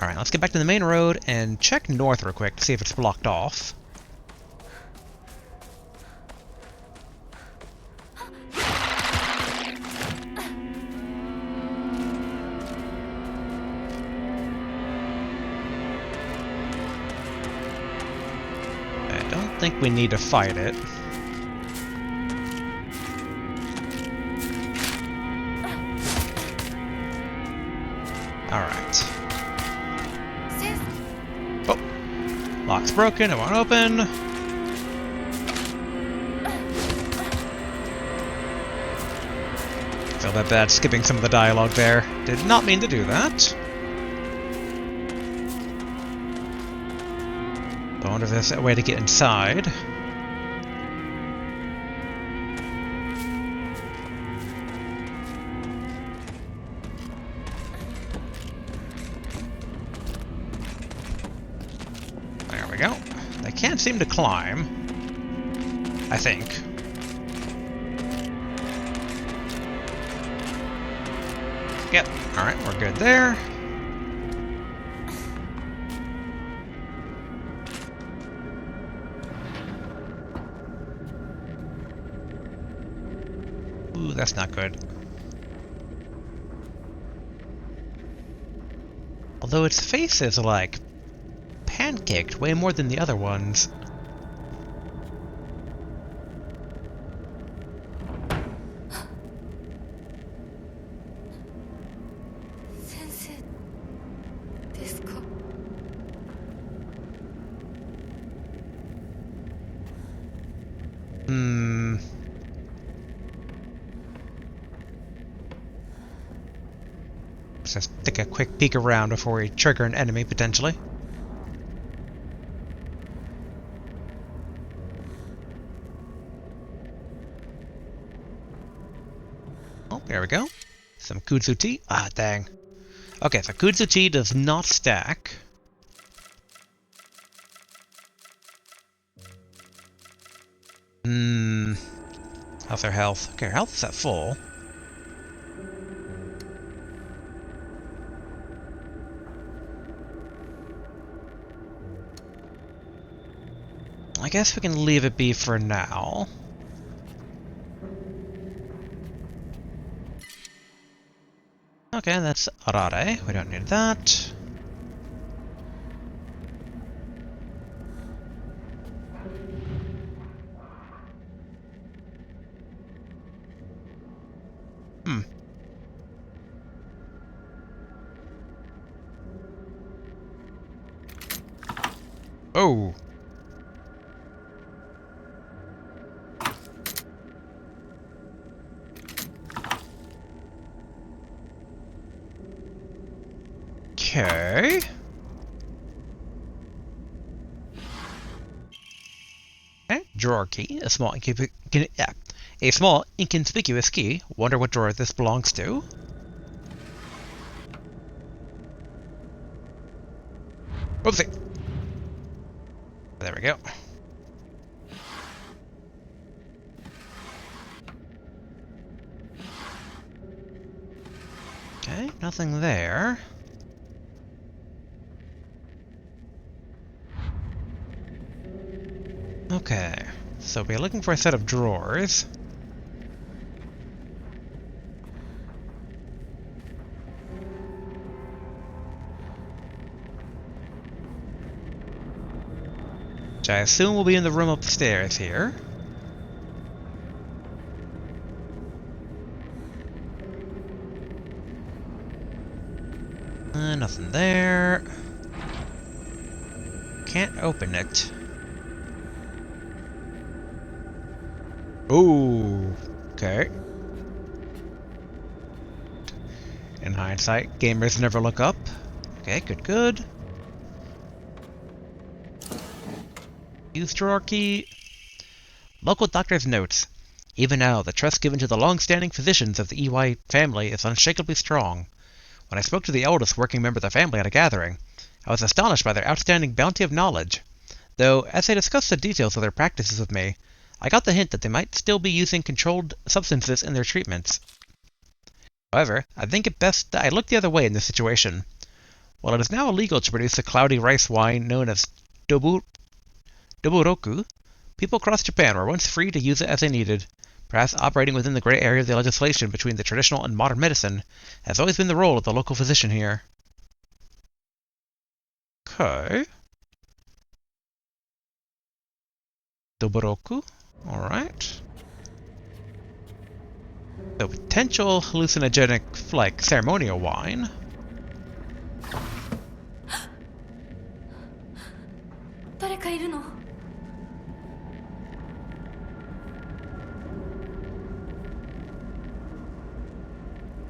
Alright, let's get back to the main road and check north real quick to see if it's blocked off. I don't think we need to fight it. Alright. Oh! Lock's broken, it won't open. Feel a bit bad skipping some of the dialogue there. Did not mean to do that. I wonder if there's a way to get inside. There we go. They can't seem to climb. I think. Yep. Alright, we're good there. Ooh, that's not good. Although its face is, like, pancaked way more than the other ones. Let's just take a quick peek around before we trigger an enemy, potentially. Oh, there we go. Some kudzu tea. Ah, dang. Okay, so kudzu tea does not stack. How's their health? Okay, our health is at full. I guess we can leave it be for now. Okay, that's Arare. We don't need that. Oh! Okay. Okay, drawer key, a small inconspicuous key. Wonder what drawer this belongs to. Oopsie. There we go. Okay, nothing there. Okay, so we're looking for a set of drawers. Which I assume will be in the room upstairs here. Nothing there. Can't open it. Ooh, okay. In hindsight, gamers never look up. Okay, good. Use drawer key. Local doctor's notes. Even now, the trust given to the long-standing physicians of the EY family is unshakably strong. When I spoke to the eldest working member of the family at a gathering, I was astonished by their outstanding bounty of knowledge. Though, as they discussed the details of their practices with me, I got the hint that they might still be using controlled substances in their treatments. However, I think it best that I look the other way in this situation. While it is now illegal to produce a cloudy rice wine known as doburoku, people across Japan were once free to use it as they needed. Perhaps operating within the gray area of the legislation between the traditional and modern medicine has always been the role of the local physician here. Okay. Doburoku. Alright. So potential hallucinogenic, like, ceremonial wine.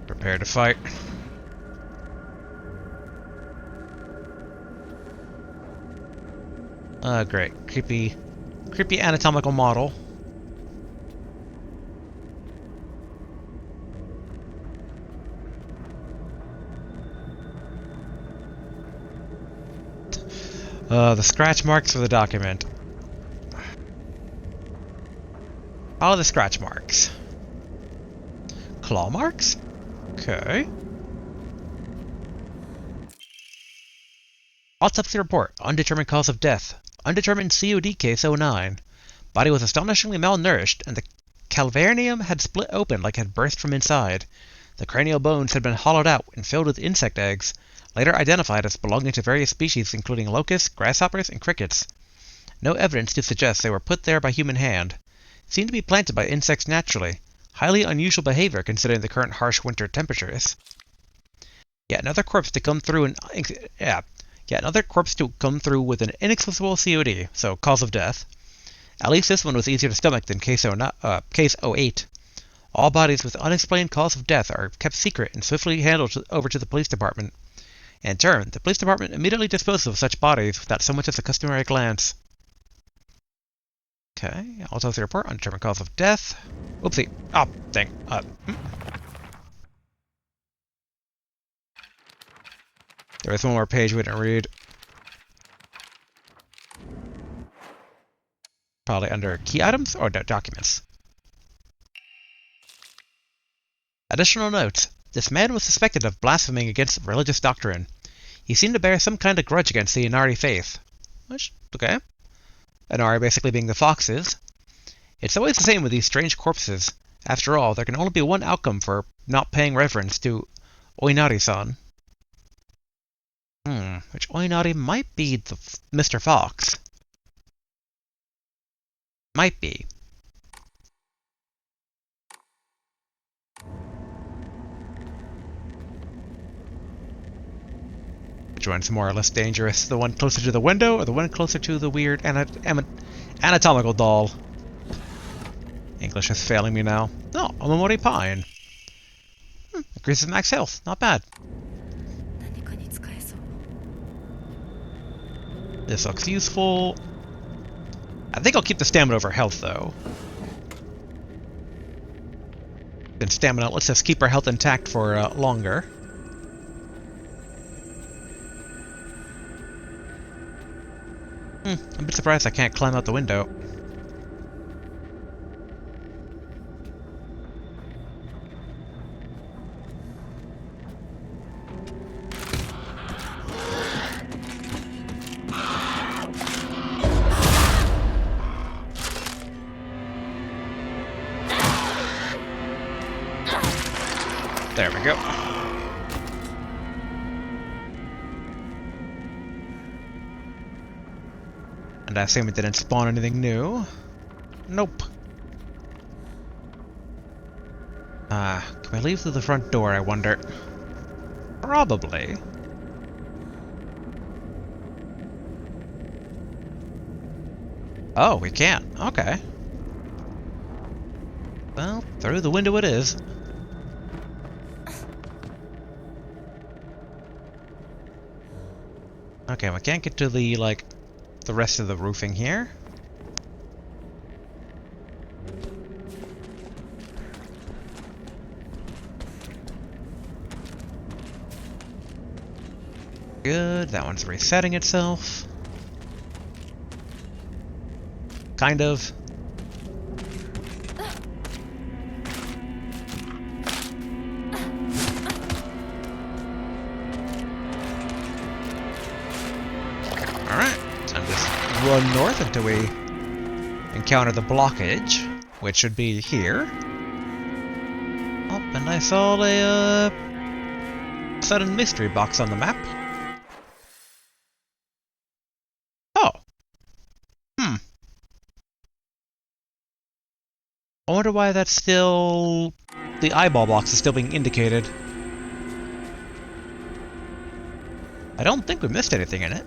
Prepare to fight. Great. Creepy anatomical model. The scratch marks for the document. Follow the scratch marks. Claw marks? Okay. Autopsy report. Undetermined cause of death. Undetermined COD case 09. Body was astonishingly malnourished, and the calvaneum had split open like it had burst from inside. The cranial bones had been hollowed out and filled with insect eggs, later identified as belonging to various species including locusts, grasshoppers, and crickets. No evidence to suggest they were put there by human hand. Seemed to be planted by insects naturally. Highly unusual behavior considering the current harsh winter temperatures. Yet another corpse to come through with an inexplicable COD, so cause of death. At least this one was easier to stomach than case 08. All bodies with unexplained cause of death are kept secret and swiftly handled over to the police department. In turn, the police department immediately disposes of such bodies without so much as a customary glance. Okay, autopsy report, undetermined cause of death. Oopsie. Oh, dang. There was one more page we didn't read. Probably under key items or documents. Additional notes. This man was suspected of blaspheming against religious doctrine. He seemed to bear some kind of grudge against the Inari faith. Which, okay. Inari basically being the foxes. It's always the same with these strange corpses. After all, there can only be one outcome for not paying reverence to Oinari-san. Which Oinari might be the Mr. Fox. Might be. Which one's more or less dangerous? The one closer to the window or the one closer to the weird anatomical doll? English is failing me now. No, Omamori Pine. Increases max health. Not bad. This looks useful. I think I'll keep the stamina over health, though. Then stamina lets us keep our health intact for longer. I'm a bit surprised I can't climb out the window. There we go. And I assume it didn't spawn anything new. Nope. Can we leave through the front door, I wonder? Probably. Oh, we can't. Okay. Well, through the window it is. Okay, we can't get to the, like, the rest of the roofing here. Good, that one's resetting itself. Kind of. going north until we encounter the blockage, which should be here. Oh, and I saw a sudden mystery box on the map. Oh. I wonder why that's still... the eyeball box is still being indicated. I don't think we missed anything in it.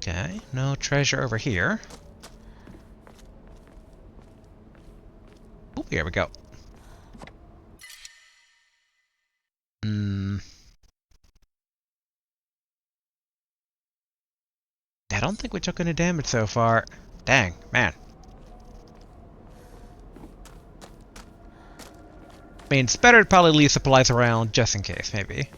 Okay, no treasure over here. Oh, here we go. I don't think we took any damage so far. Dang, man. I mean, it's better to probably leave supplies around just in case, maybe.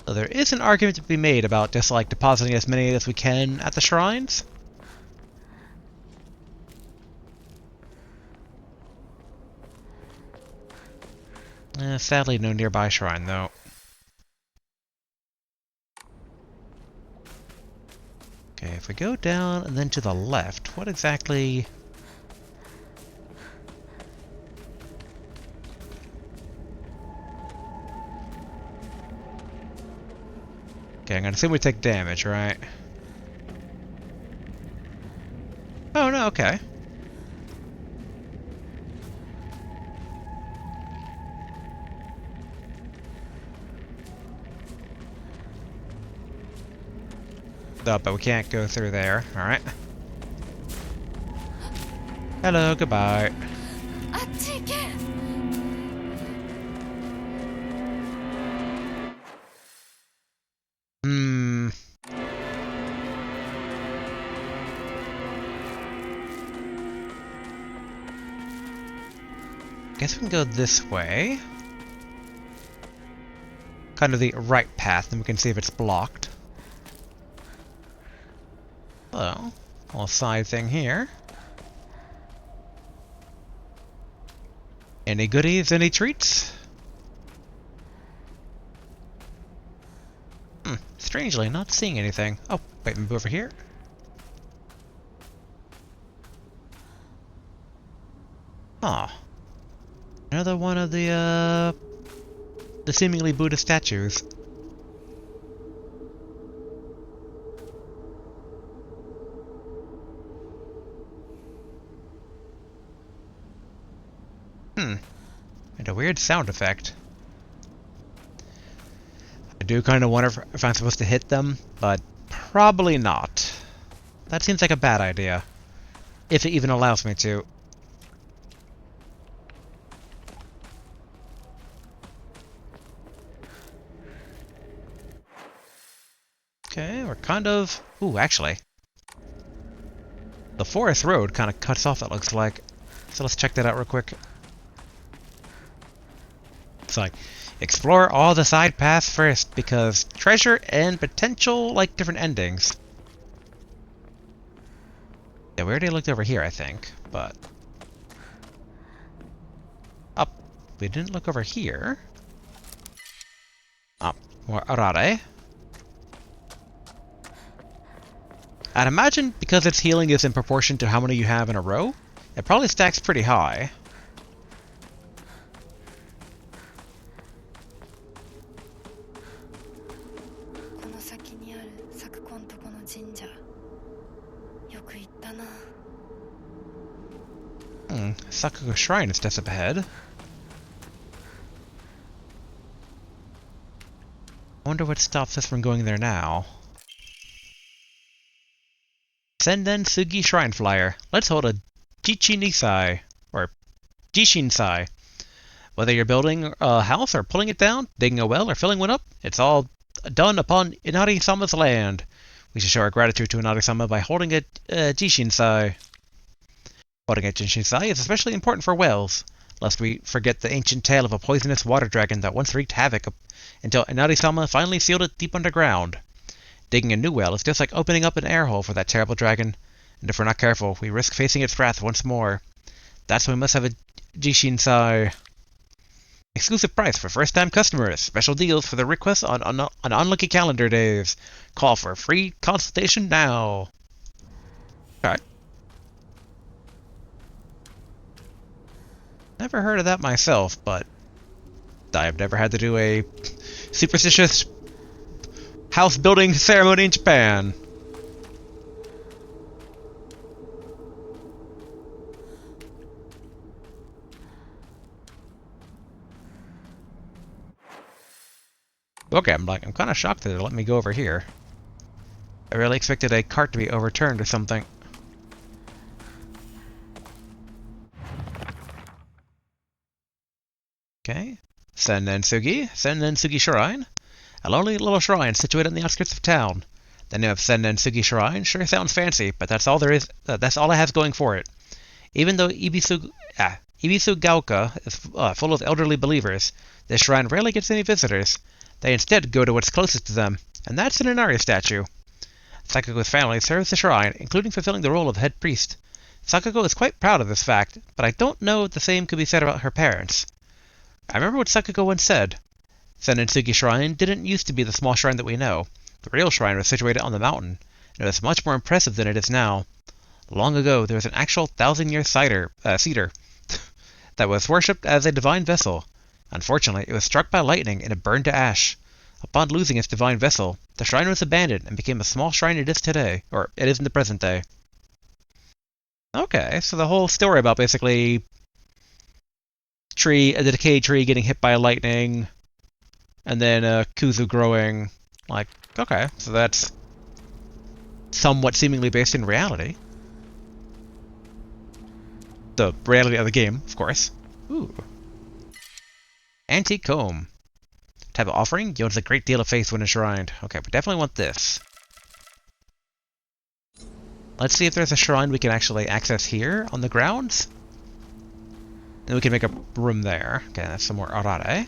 So there is an argument to be made about just like depositing as many as we can at the shrines. Sadly, no nearby shrine, though. Okay, if we go down and then to the left, what exactly... Okay, I'm gonna assume we take damage, right? Oh, no, okay. Oh, but we can't go through there. Alright. Hello, goodbye. Guess we can go this way. Kind of the right path, and we can see if it's blocked. Hello. Little side thing here. Any goodies? Any treats? Strangely, not seeing anything. Oh, wait, move over here. Aw. Another one of the seemingly Buddha statues. And a weird sound effect. I do kind of wonder if I'm supposed to hit them, but probably not. That seems like a bad idea. If it even allows me to. Okay, we're kind of... Ooh, actually. The forest road kind of cuts off, it looks like. So let's check that out real quick. It's like, explore all the side paths first, because treasure and potential, like, different endings. Yeah, we already looked over here, I think, but... Up. We didn't look over here. Up. More arare. I'd imagine because its healing is in proportion to how many you have in a row, it probably stacks pretty high. Sakuga Shrine is just up ahead. I wonder what stops us from going there now. Senden Sugi Shrine Flyer. Let's hold a Jichinisai, or Jishinsai. Whether you're building a house or pulling it down, digging a well or filling one up, it's all done upon Inari-sama's land. We should show our gratitude to Inari-sama by holding a Jishinsai. Holding a Jishinsai is especially important for wells, lest we forget the ancient tale of a poisonous water dragon that once wreaked havoc until Inari-sama finally sealed it deep underground. Digging a new well is just like opening up an air hole for that terrible dragon, and if we're not careful, we risk facing its wrath once more. That's why we must have a Jishinsai. Exclusive price for first-time customers. Special deals for the requests on unlucky calendar days. Call for a free consultation now. Okay. Never heard of that myself, but I've never had to do a superstitious house building ceremony in Japan. Okay, I'm kind of shocked that they let me go over here. I really expected a cart to be overturned or something. Okay. Sennensugi Shrine. A lonely little shrine situated on the outskirts of town. The name of Sennensugi Shrine sure sounds fancy, but that's all there is. That's all it has going for it. Even though Ibisugaoka is full of elderly believers, this shrine rarely gets any visitors. They instead go to what's closest to them, and that's an Inari statue. Sakako's family serves the shrine, including fulfilling the role of head priest. Sakako is quite proud of this fact, but I don't know if the same could be said about her parents. I remember what Sakako once said. Sennensugi Shrine didn't used to be the small shrine that we know. The real shrine was situated on the mountain, and it was much more impressive than it is now. Long ago, there was an actual 1,000-year cedar that was worshipped as a divine vessel. Unfortunately, it was struck by lightning and it burned to ash. Upon losing its divine vessel, the shrine was abandoned and became a small shrine it is today, or it is in the present day. Okay, so the whole story about basically a decayed tree getting hit by lightning, and then kuzu growing, like, okay, so that's somewhat seemingly based in reality. The reality of the game, of course. Ooh. Antique comb. Type of offering yields a great deal of faith when enshrined. Okay, we definitely want this. Let's see if there's a shrine we can actually access here on the grounds. And we can make a room there. Okay, that's some more arare.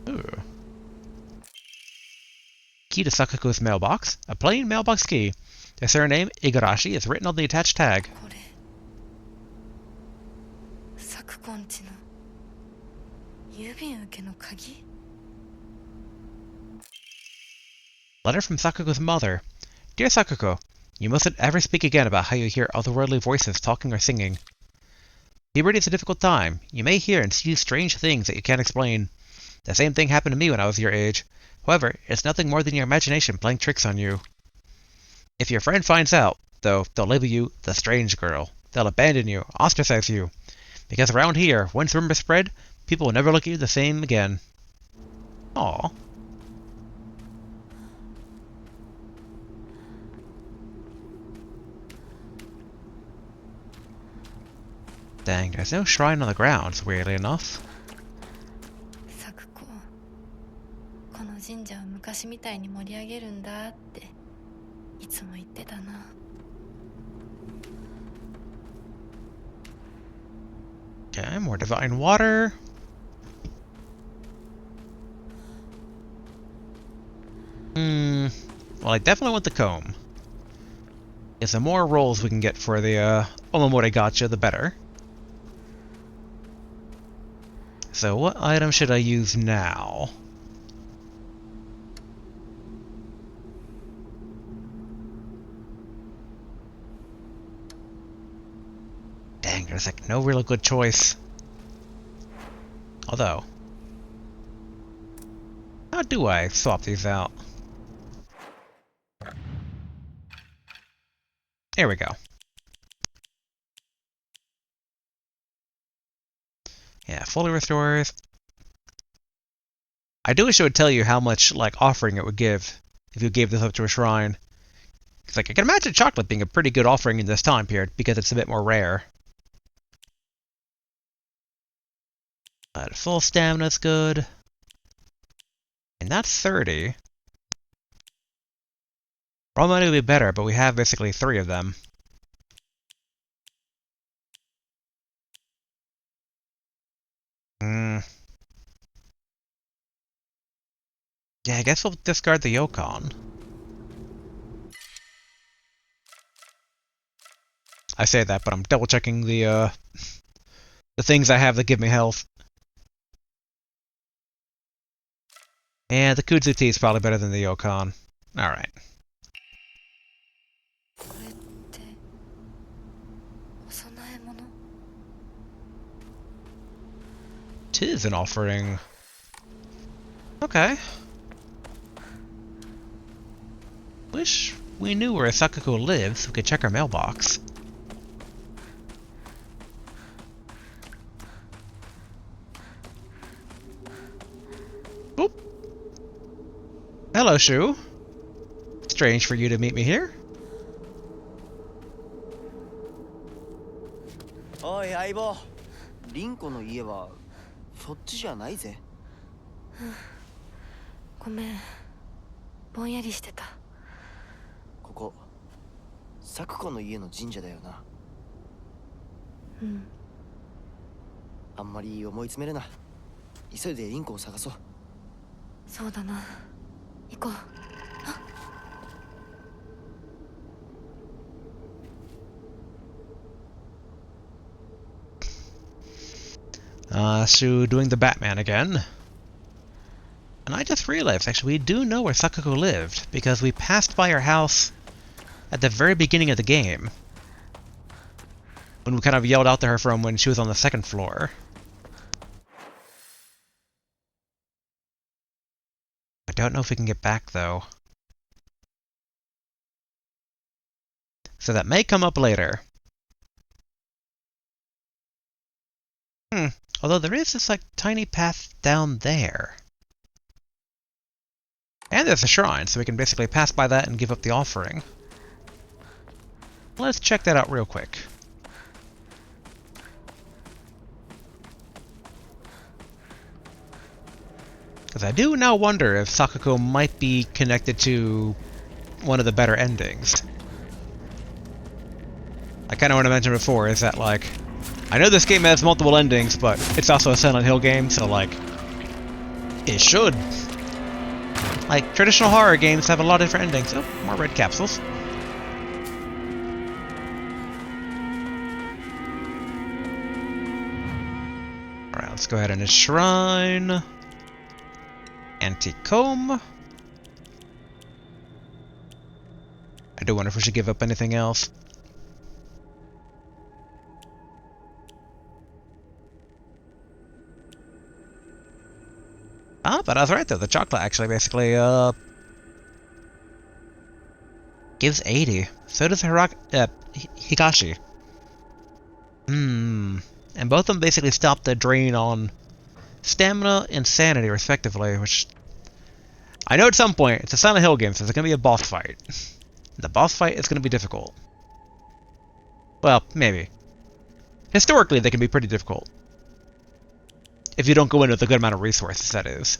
Ooh. Key to Sakako's mailbox. A plain mailbox key. The surname, Igarashi, is written on the attached tag. Letter from Sakako's mother. Dear Sakako, you mustn't ever speak again about how you hear otherworldly voices talking or singing. Puberty is a difficult time. You may hear and see strange things that you can't explain. The same thing happened to me when I was your age. However, it's nothing more than your imagination playing tricks on you. If your friend finds out, though, they'll label you the strange girl. They'll abandon you, ostracize you. Because around here, once rumors spread, people will never look at you the same again. Aww. Dang, there's no shrine on the grounds, weirdly enough. Okay, more divine water. Well, I definitely want the comb. Yes, the more rolls we can get for the Omamori Gacha, the better. So what item should I use now? Dang, there's like no real good choice. Although, how do I swap these out? There we go. Yeah, fully restores. I do wish it would tell you how much like offering it would give if you gave this up to a shrine. It's like I can imagine chocolate being a pretty good offering in this time period because it's a bit more rare. Full stamina's good. And that's 30. Raw money would be better, but we have basically 3 of them. Yeah, I guess we'll discard the Yokon. I say that, but I'm double checking the things I have that give me health. And the Kudzu tea is probably better than the Yokon. Alright. これってお供え物 'Tis an offering. Okay. Wish we knew where Sakako lives so we could check her mailbox. Oop. Hello, Shu. Strange for you to meet me here. おい相棒、リンコの家はそっちじゃないぜ。ごめんぼんやりしてたここサクコの家の神社だよな。うん。あんまり思い詰めるな。急いでリンコを探そう。そうだな行こう。Shu doing the Batman again. And I just realized, actually, we do know where Sakako lived, because we passed by her house at the very beginning of the game. When we kind of yelled out to her from when she was on the second floor. I don't know if we can get back, though. So that may come up later. Although there is this, like, tiny path down there. And there's a shrine, so we can basically pass by that and give up the offering. Let's check that out real quick. Because I do now wonder if Sakako might be connected to one of the better endings. I kind of want to mention before is that, like, I know this game has multiple endings, but it's also a Silent Hill game, so, like, it should. Like, traditional horror games have a lot of different endings. Oh, more red capsules. Alright, let's go ahead and shrine. Antique comb. I do wonder if we should give up anything else. Ah, but I was right though. The chocolate actually basically gives 80. So does Hikashi. And both of them basically stop the drain on stamina and sanity respectively, which I know at some point it's a Silent Hill game, so there's gonna be a boss fight. The boss fight is gonna be difficult. Well, maybe. Historically, they can be pretty difficult. If you don't go in with a good amount of resources, that is.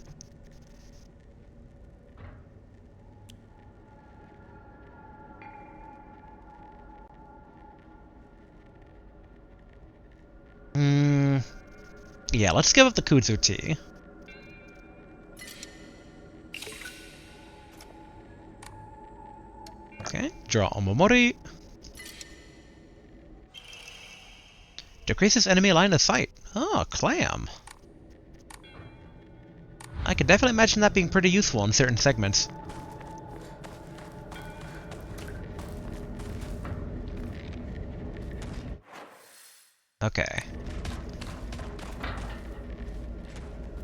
Yeah, let's give up the Kudzu tea. Okay, draw Omomori. Decreases enemy line of sight. Oh, clam. I could definitely imagine that being pretty useful in certain segments. Okay.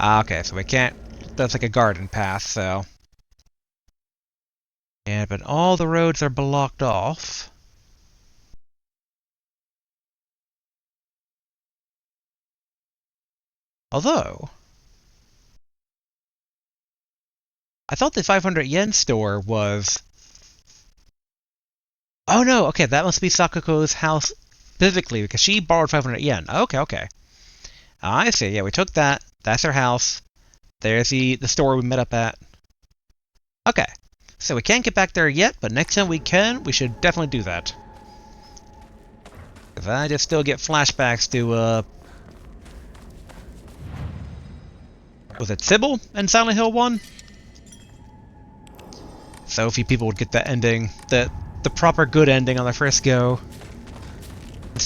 Okay, so we can't... That's like a garden path, so... Yeah, but all the roads are blocked off. Although... I thought the 500 yen store was... Oh no, okay, that must be Sakako's house physically, because she borrowed 500 yen. Okay, okay. I see, yeah, we took that. That's her house. There's the store we met up at. Okay, so we can't get back there yet, but next time we can, we should definitely do that. Because I just still get flashbacks to, was it Sybil in Silent Hill 1? So few people would get that ending, the proper good ending on the first go.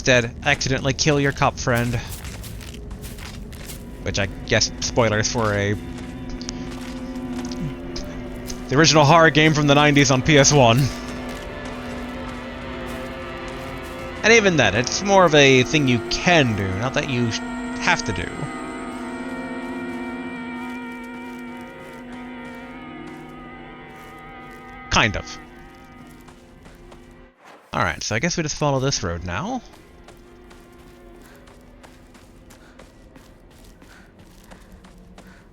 instead accidentally kill your cop friend. Which I guess spoilers for the original horror game from the 90s on PS1. And even then, it's more of a thing you can do, not that you have to do. Kind of. Alright, so I guess we just follow this road now.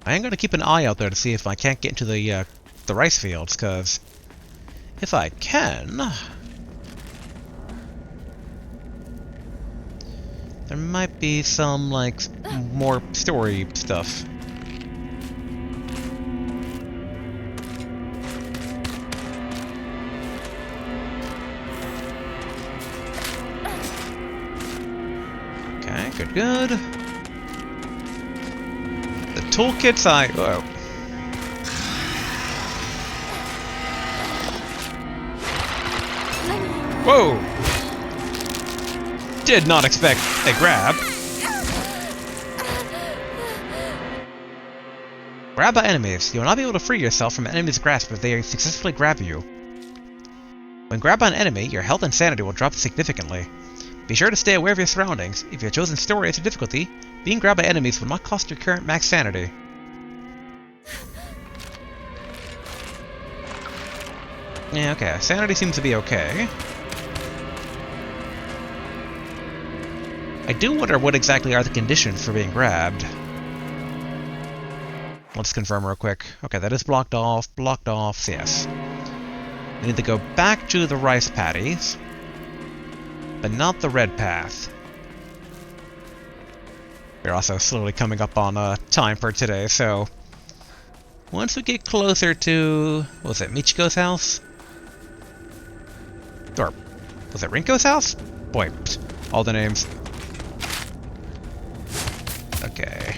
I am going to keep an eye out there to see if I can't get into the rice fields, because if I can, there might be some, like, more story stuff. Okay, good. The toolkits Whoa. Whoa! Did not expect a grab. Grab by enemies. You will not be able to free yourself from an enemy's grasp if they successfully grab you. When grabbed by an enemy, your health and sanity will drop significantly. Be sure to stay aware of your surroundings. If you have chosen story as a difficulty, being grabbed by enemies will not cost your current max sanity. Yeah, okay. Sanity seems to be okay. I do wonder what exactly are the conditions for being grabbed. Let's confirm real quick. Okay, that is blocked off, yes. We need to go back to the rice paddies, but not the red path. We're also slowly coming up on time for today, so once we get closer to, what was it, Michiko's house? Or was it Rinko's house? Boy, all the names. Okay.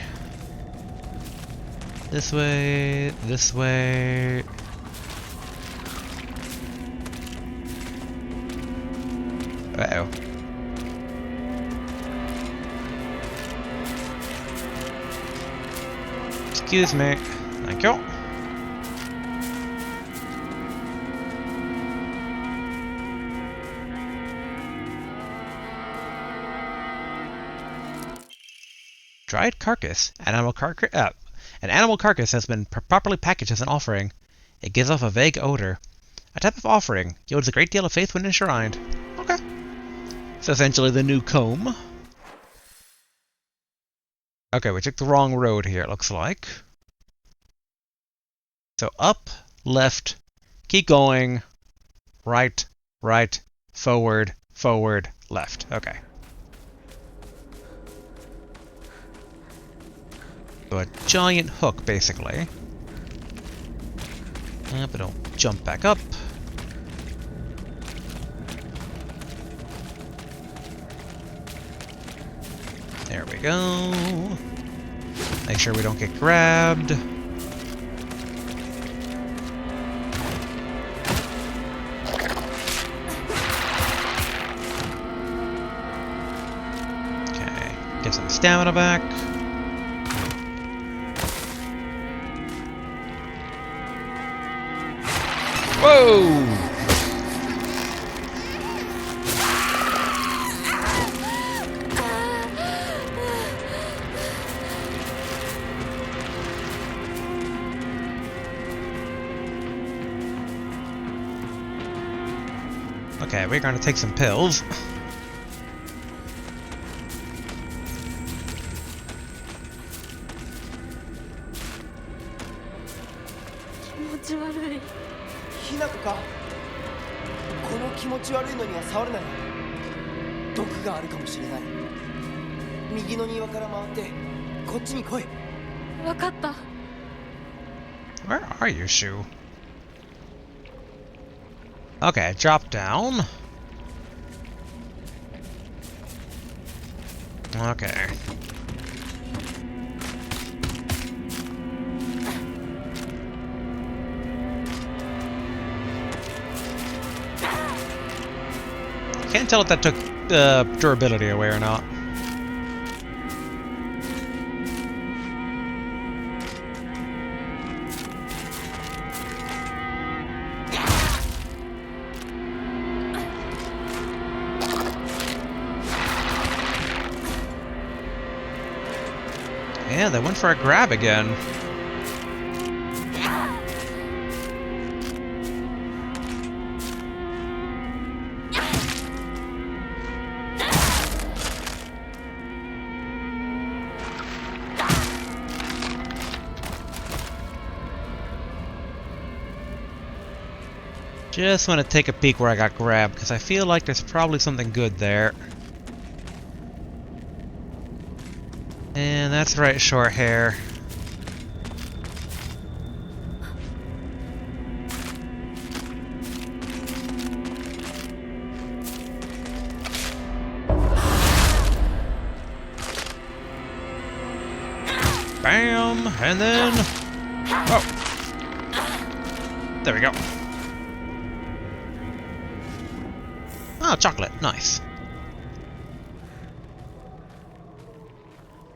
This way, this way. Uh-oh. Excuse me. Thank you. Dried carcass. An animal carcass has been properly packaged as an offering. It gives off a vague odor. A type of offering. Yields a great deal of faith when enshrined. Okay. So essentially the new comb. Okay, we took the wrong road here, it looks like. So up, left, keep going, right, forward, left. Okay. So a giant hook, basically. But don't jump back up. There we go. Make sure we don't get grabbed. Okay, get some stamina back. Whoa! Okay, we're gonna take some pills. Kimochiwarui. ひなこかこの気持ち悪いのには触るなよ毒があるかもしれない右の庭から回ってこっちに来いわかった。Where are you, Shu? Okay, drop down. Okay. Can't tell if that took durability away or not. Yeah, they went for a grab again. Just want to take a peek where I got grabbed, because I feel like there's probably something good there. And that's right, short hair. Bam! And then... Oh! There we go. Oh, chocolate. Nice.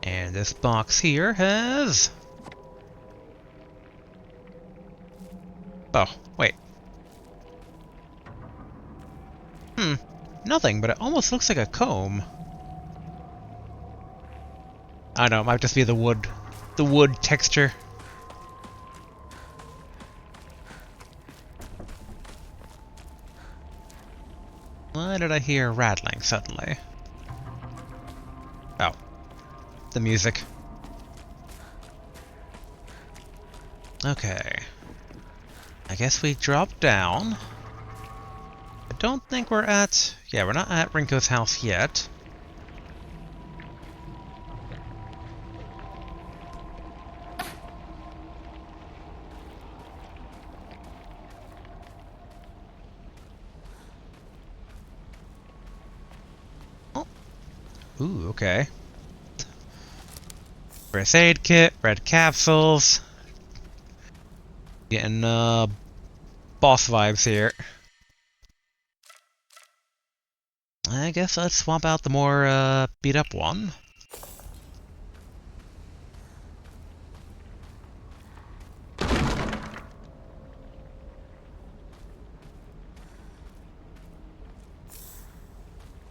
And this box here has... Oh, wait. Nothing, but it almost looks like a comb. I don't know, it might just be the wood texture. Why did I hear rattling suddenly? Oh. The music. Okay. I guess we drop down. I don't think we're at... Yeah, we're not at Rinko's house yet. Oh. Ooh, okay. First aid kit, red capsules. Getting, boss vibes here. I guess let's swap out the more, beat up one.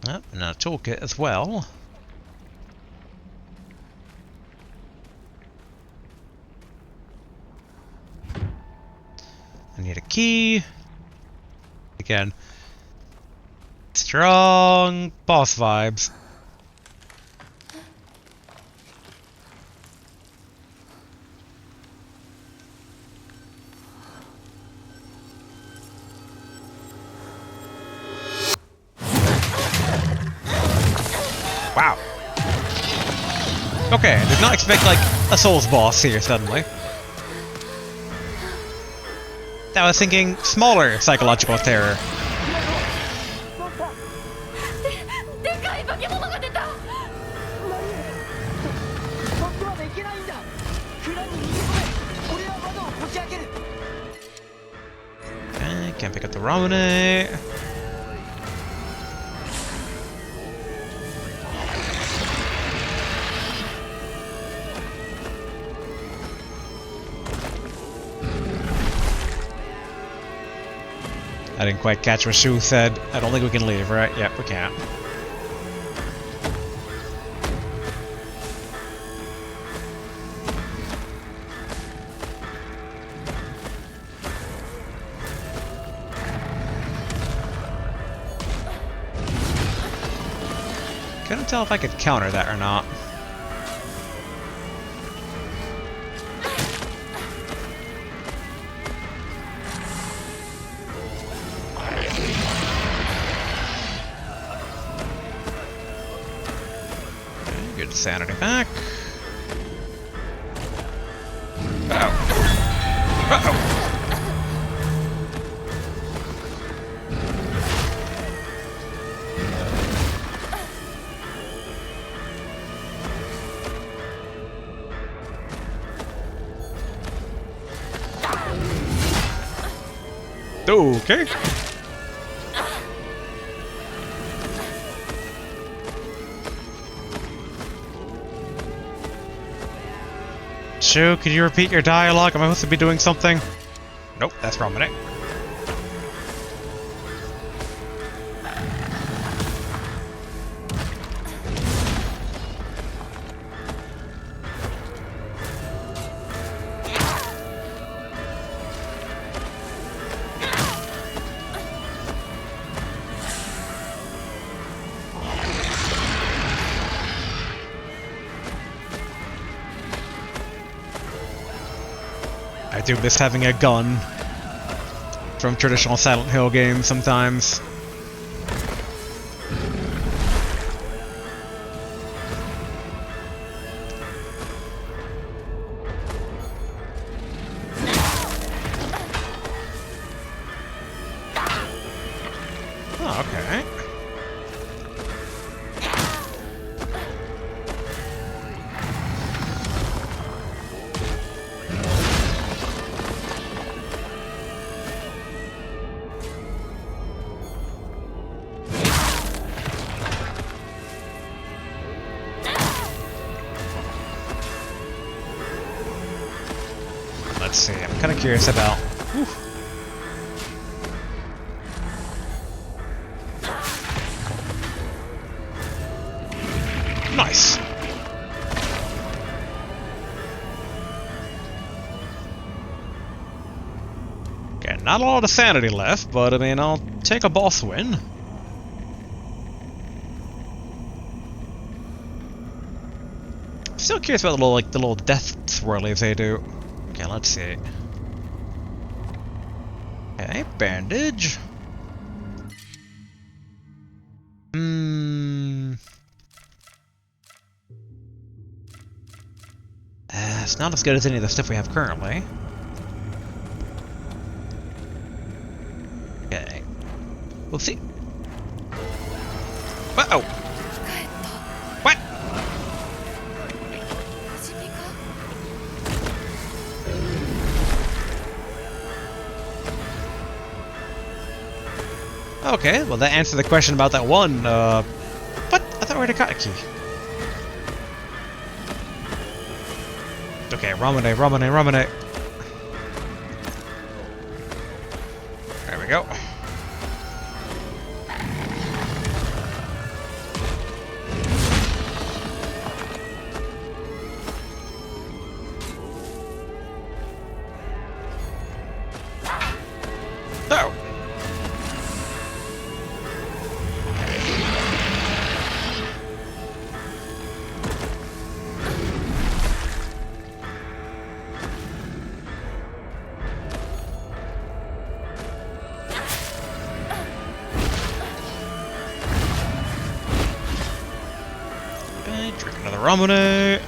Oh, and a toolkit as well. I need a key. Again. Strong boss vibes. Wow. Okay, I did not expect like a Souls boss here suddenly. I was thinking smaller psychological terror. Okay, can't pick up the Ramune. I didn't quite catch what Shu said. I don't think we can leave, right? Yep, we can't. Couldn't tell if I could counter that or not. Good sanity back. Uh-oh. Uh-oh. Shu, could you repeat your dialogue? Am I supposed to be doing something? Nope, that's Romane. I do miss having a gun from traditional Silent Hill games sometimes. Oh, okay. Let's see, I'm kind of curious about... Whew. Nice! Okay, not a lot of sanity left, but I mean, I'll take a boss win. Still curious about the little death swirlies they do. Okay, let's see. Okay, bandage. It's not as good as any of the stuff we have currently. Okay. We'll see. Uh-oh! What? Okay, well that answered the question about that one, what? I thought we already got a key. Okay, Ramune. There we go. Oh! Drink another Ramune.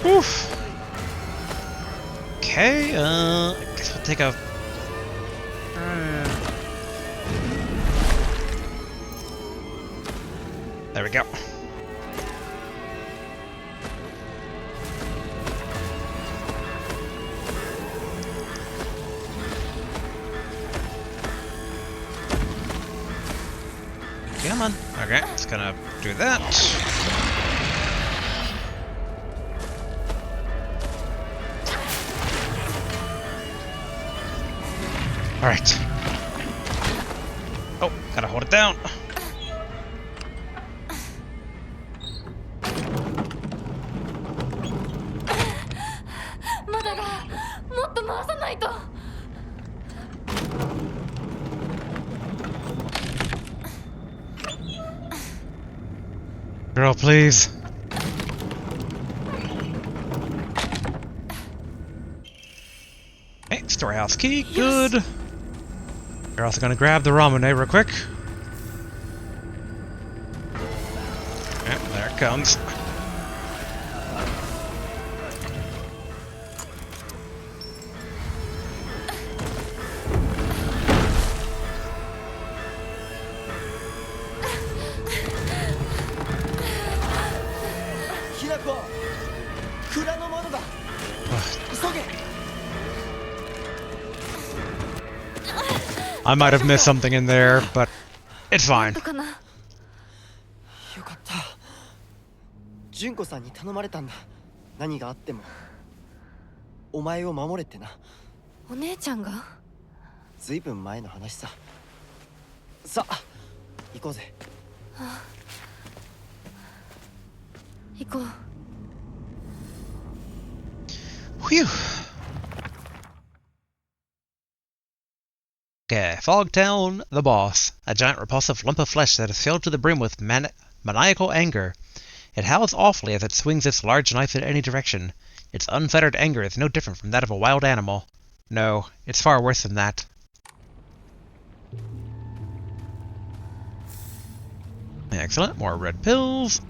Oof. Okay, I guess we'll take a... There we go. Come on. Okay, just gonna do that. Alright. Oh, gotta hold it down. Girl, please. Hey, storehouse key, good. We're also gonna grab the Ramune real quick. Yep, there it comes. こう蔵のものだ急げ I might have missed something in there, but it's fine. どうかな。よかった純子さんに頼まれたんだ何があってもお前を守れってなお姉ちゃんが。ずいぶん前の話ささあ行こうぜ行こう。 Whew. Okay, Fogtown, the boss. A giant repulsive lump of flesh that is filled to the brim with maniacal anger. It howls awfully as it swings its large knife in any direction. Its unfettered anger is no different from that of a wild animal. No, it's far worse than that. Excellent, more red pills.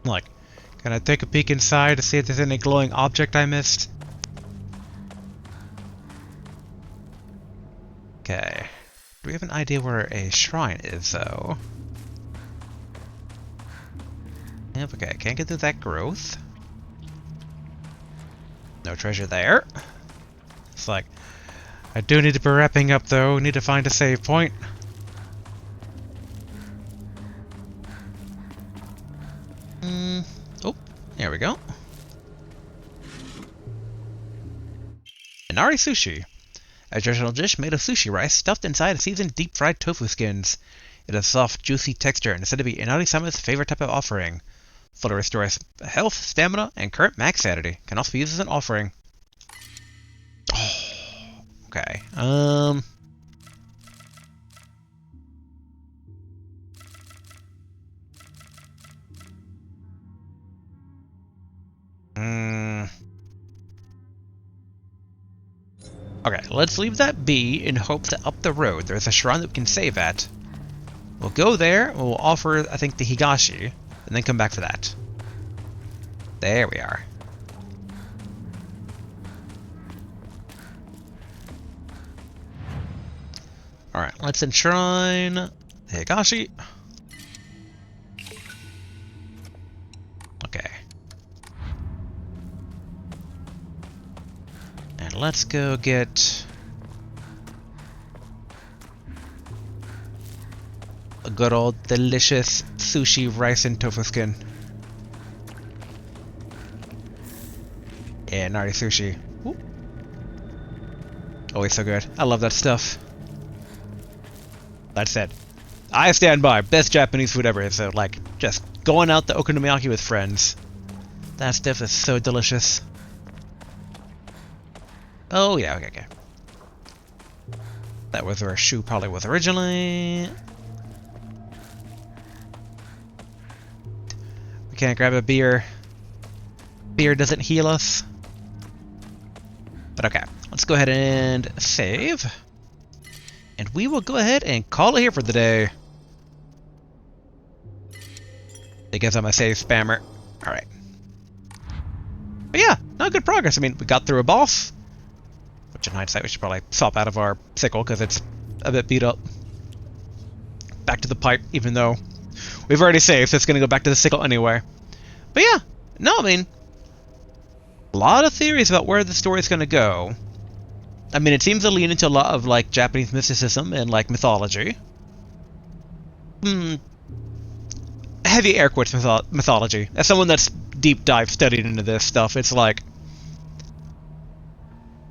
Like, can I take a peek inside to see if there's any glowing object I missed? Okay. Do we have an idea where a shrine is, though? Yep, okay, can't get through that growth. No treasure there. It's like, I do need to be wrapping up, though. Need to find a save point. Oh, there we go. Inari sushi. A traditional dish made of sushi rice stuffed inside seasoned deep-fried tofu skins. It has soft, juicy texture and is said to be Inari-sama's favorite type of offering. Fully restores health, stamina, and current max sanity. Can also be used as an offering. Oh, okay. Okay, let's leave that be in hopes that up the road there's a shrine that we can save at. We'll go there, and we'll offer, I think, the Higashi, and then come back for that. There we are. Alright, let's enshrine the Higashi. Okay. And let's go get a good old delicious sushi rice and tofu skin. Yeah, Nari sushi. Ooh. Always so good. I love that stuff. That said, I stand by. Best Japanese food ever. So, like, just going out to okonomiyaki with friends. That stuff is so delicious. Oh, yeah, okay. That was where a shoe probably was originally. We can't grab a beer. Beer doesn't heal us. But okay, let's go ahead and save. And we will go ahead and call it here for the day. Because I'm a save spammer. Alright. But yeah, no, good progress. I mean, we got through a boss. Which in hindsight we should probably swap out of our sickle because it's a bit beat up. Back to the pipe, even though we've already saved, so it's going to go back to the sickle anyway. But yeah, no, I mean, a lot of theories about where the story's going to go. I mean, it seems to lean into a lot of, like, Japanese mysticism and, like, mythology. Heavy air quotes mythology. As someone that's deep dive studied into this stuff, it's like,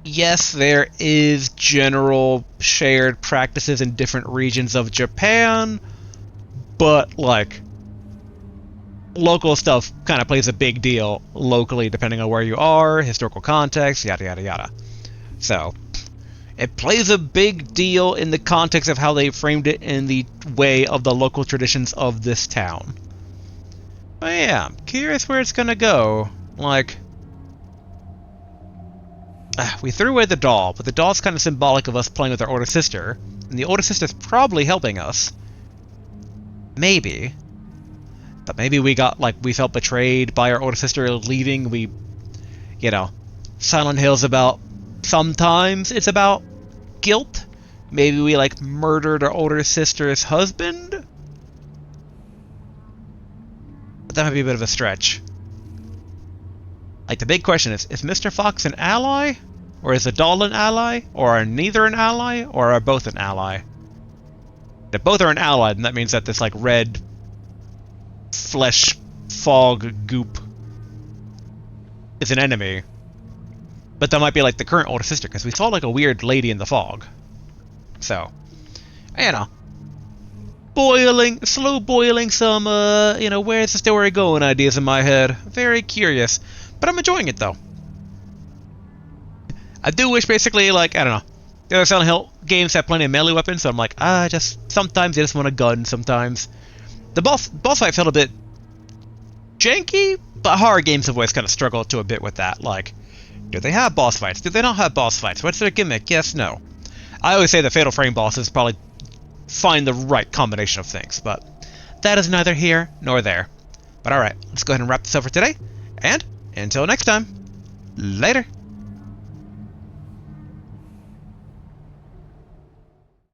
yes, there is general shared practices in different regions of Japan, but, like, local stuff kind of plays a big deal locally depending on where you are, historical context, yada yada yada. So, it plays a big deal in the context of how they framed it in the way of the local traditions of this town. But yeah, I'm curious where it's gonna go. Like, we threw away the doll, but the doll's kind of symbolic of us playing with our older sister, and the older sister's probably helping us. Maybe. But maybe we felt betrayed by our older sister leaving. You know, Silent Hill's about, sometimes it's about guilt. Maybe we, like, murdered our older sister's husband? but that might be a bit of a stretch. Like, the big question is Mr. Fox an ally? Or is the doll an ally? Or are neither an ally? Or are both an ally? If both are an ally, then that means that this, like, red flesh fog goop is an enemy. But that might be, like, the current older sister, because we saw, like, a weird lady in the fog. So, you know. Slow boiling some, you know, where's the story going ideas in my head. Very curious. But I'm enjoying it, though. I do wish, basically, like, I don't know. The other Silent Hill games have plenty of melee weapons, so I'm like, sometimes I just want a gun, sometimes. The boss fight felt a bit janky, but horror games have always kind of struggled to a bit with that. Like, do they have boss fights? Do they not have boss fights? What's their gimmick? Yes, no. I always say the Fatal Frame bosses probably find the right combination of things, but that is neither here nor there. But alright, let's go ahead and wrap this up for today, and until next time, later!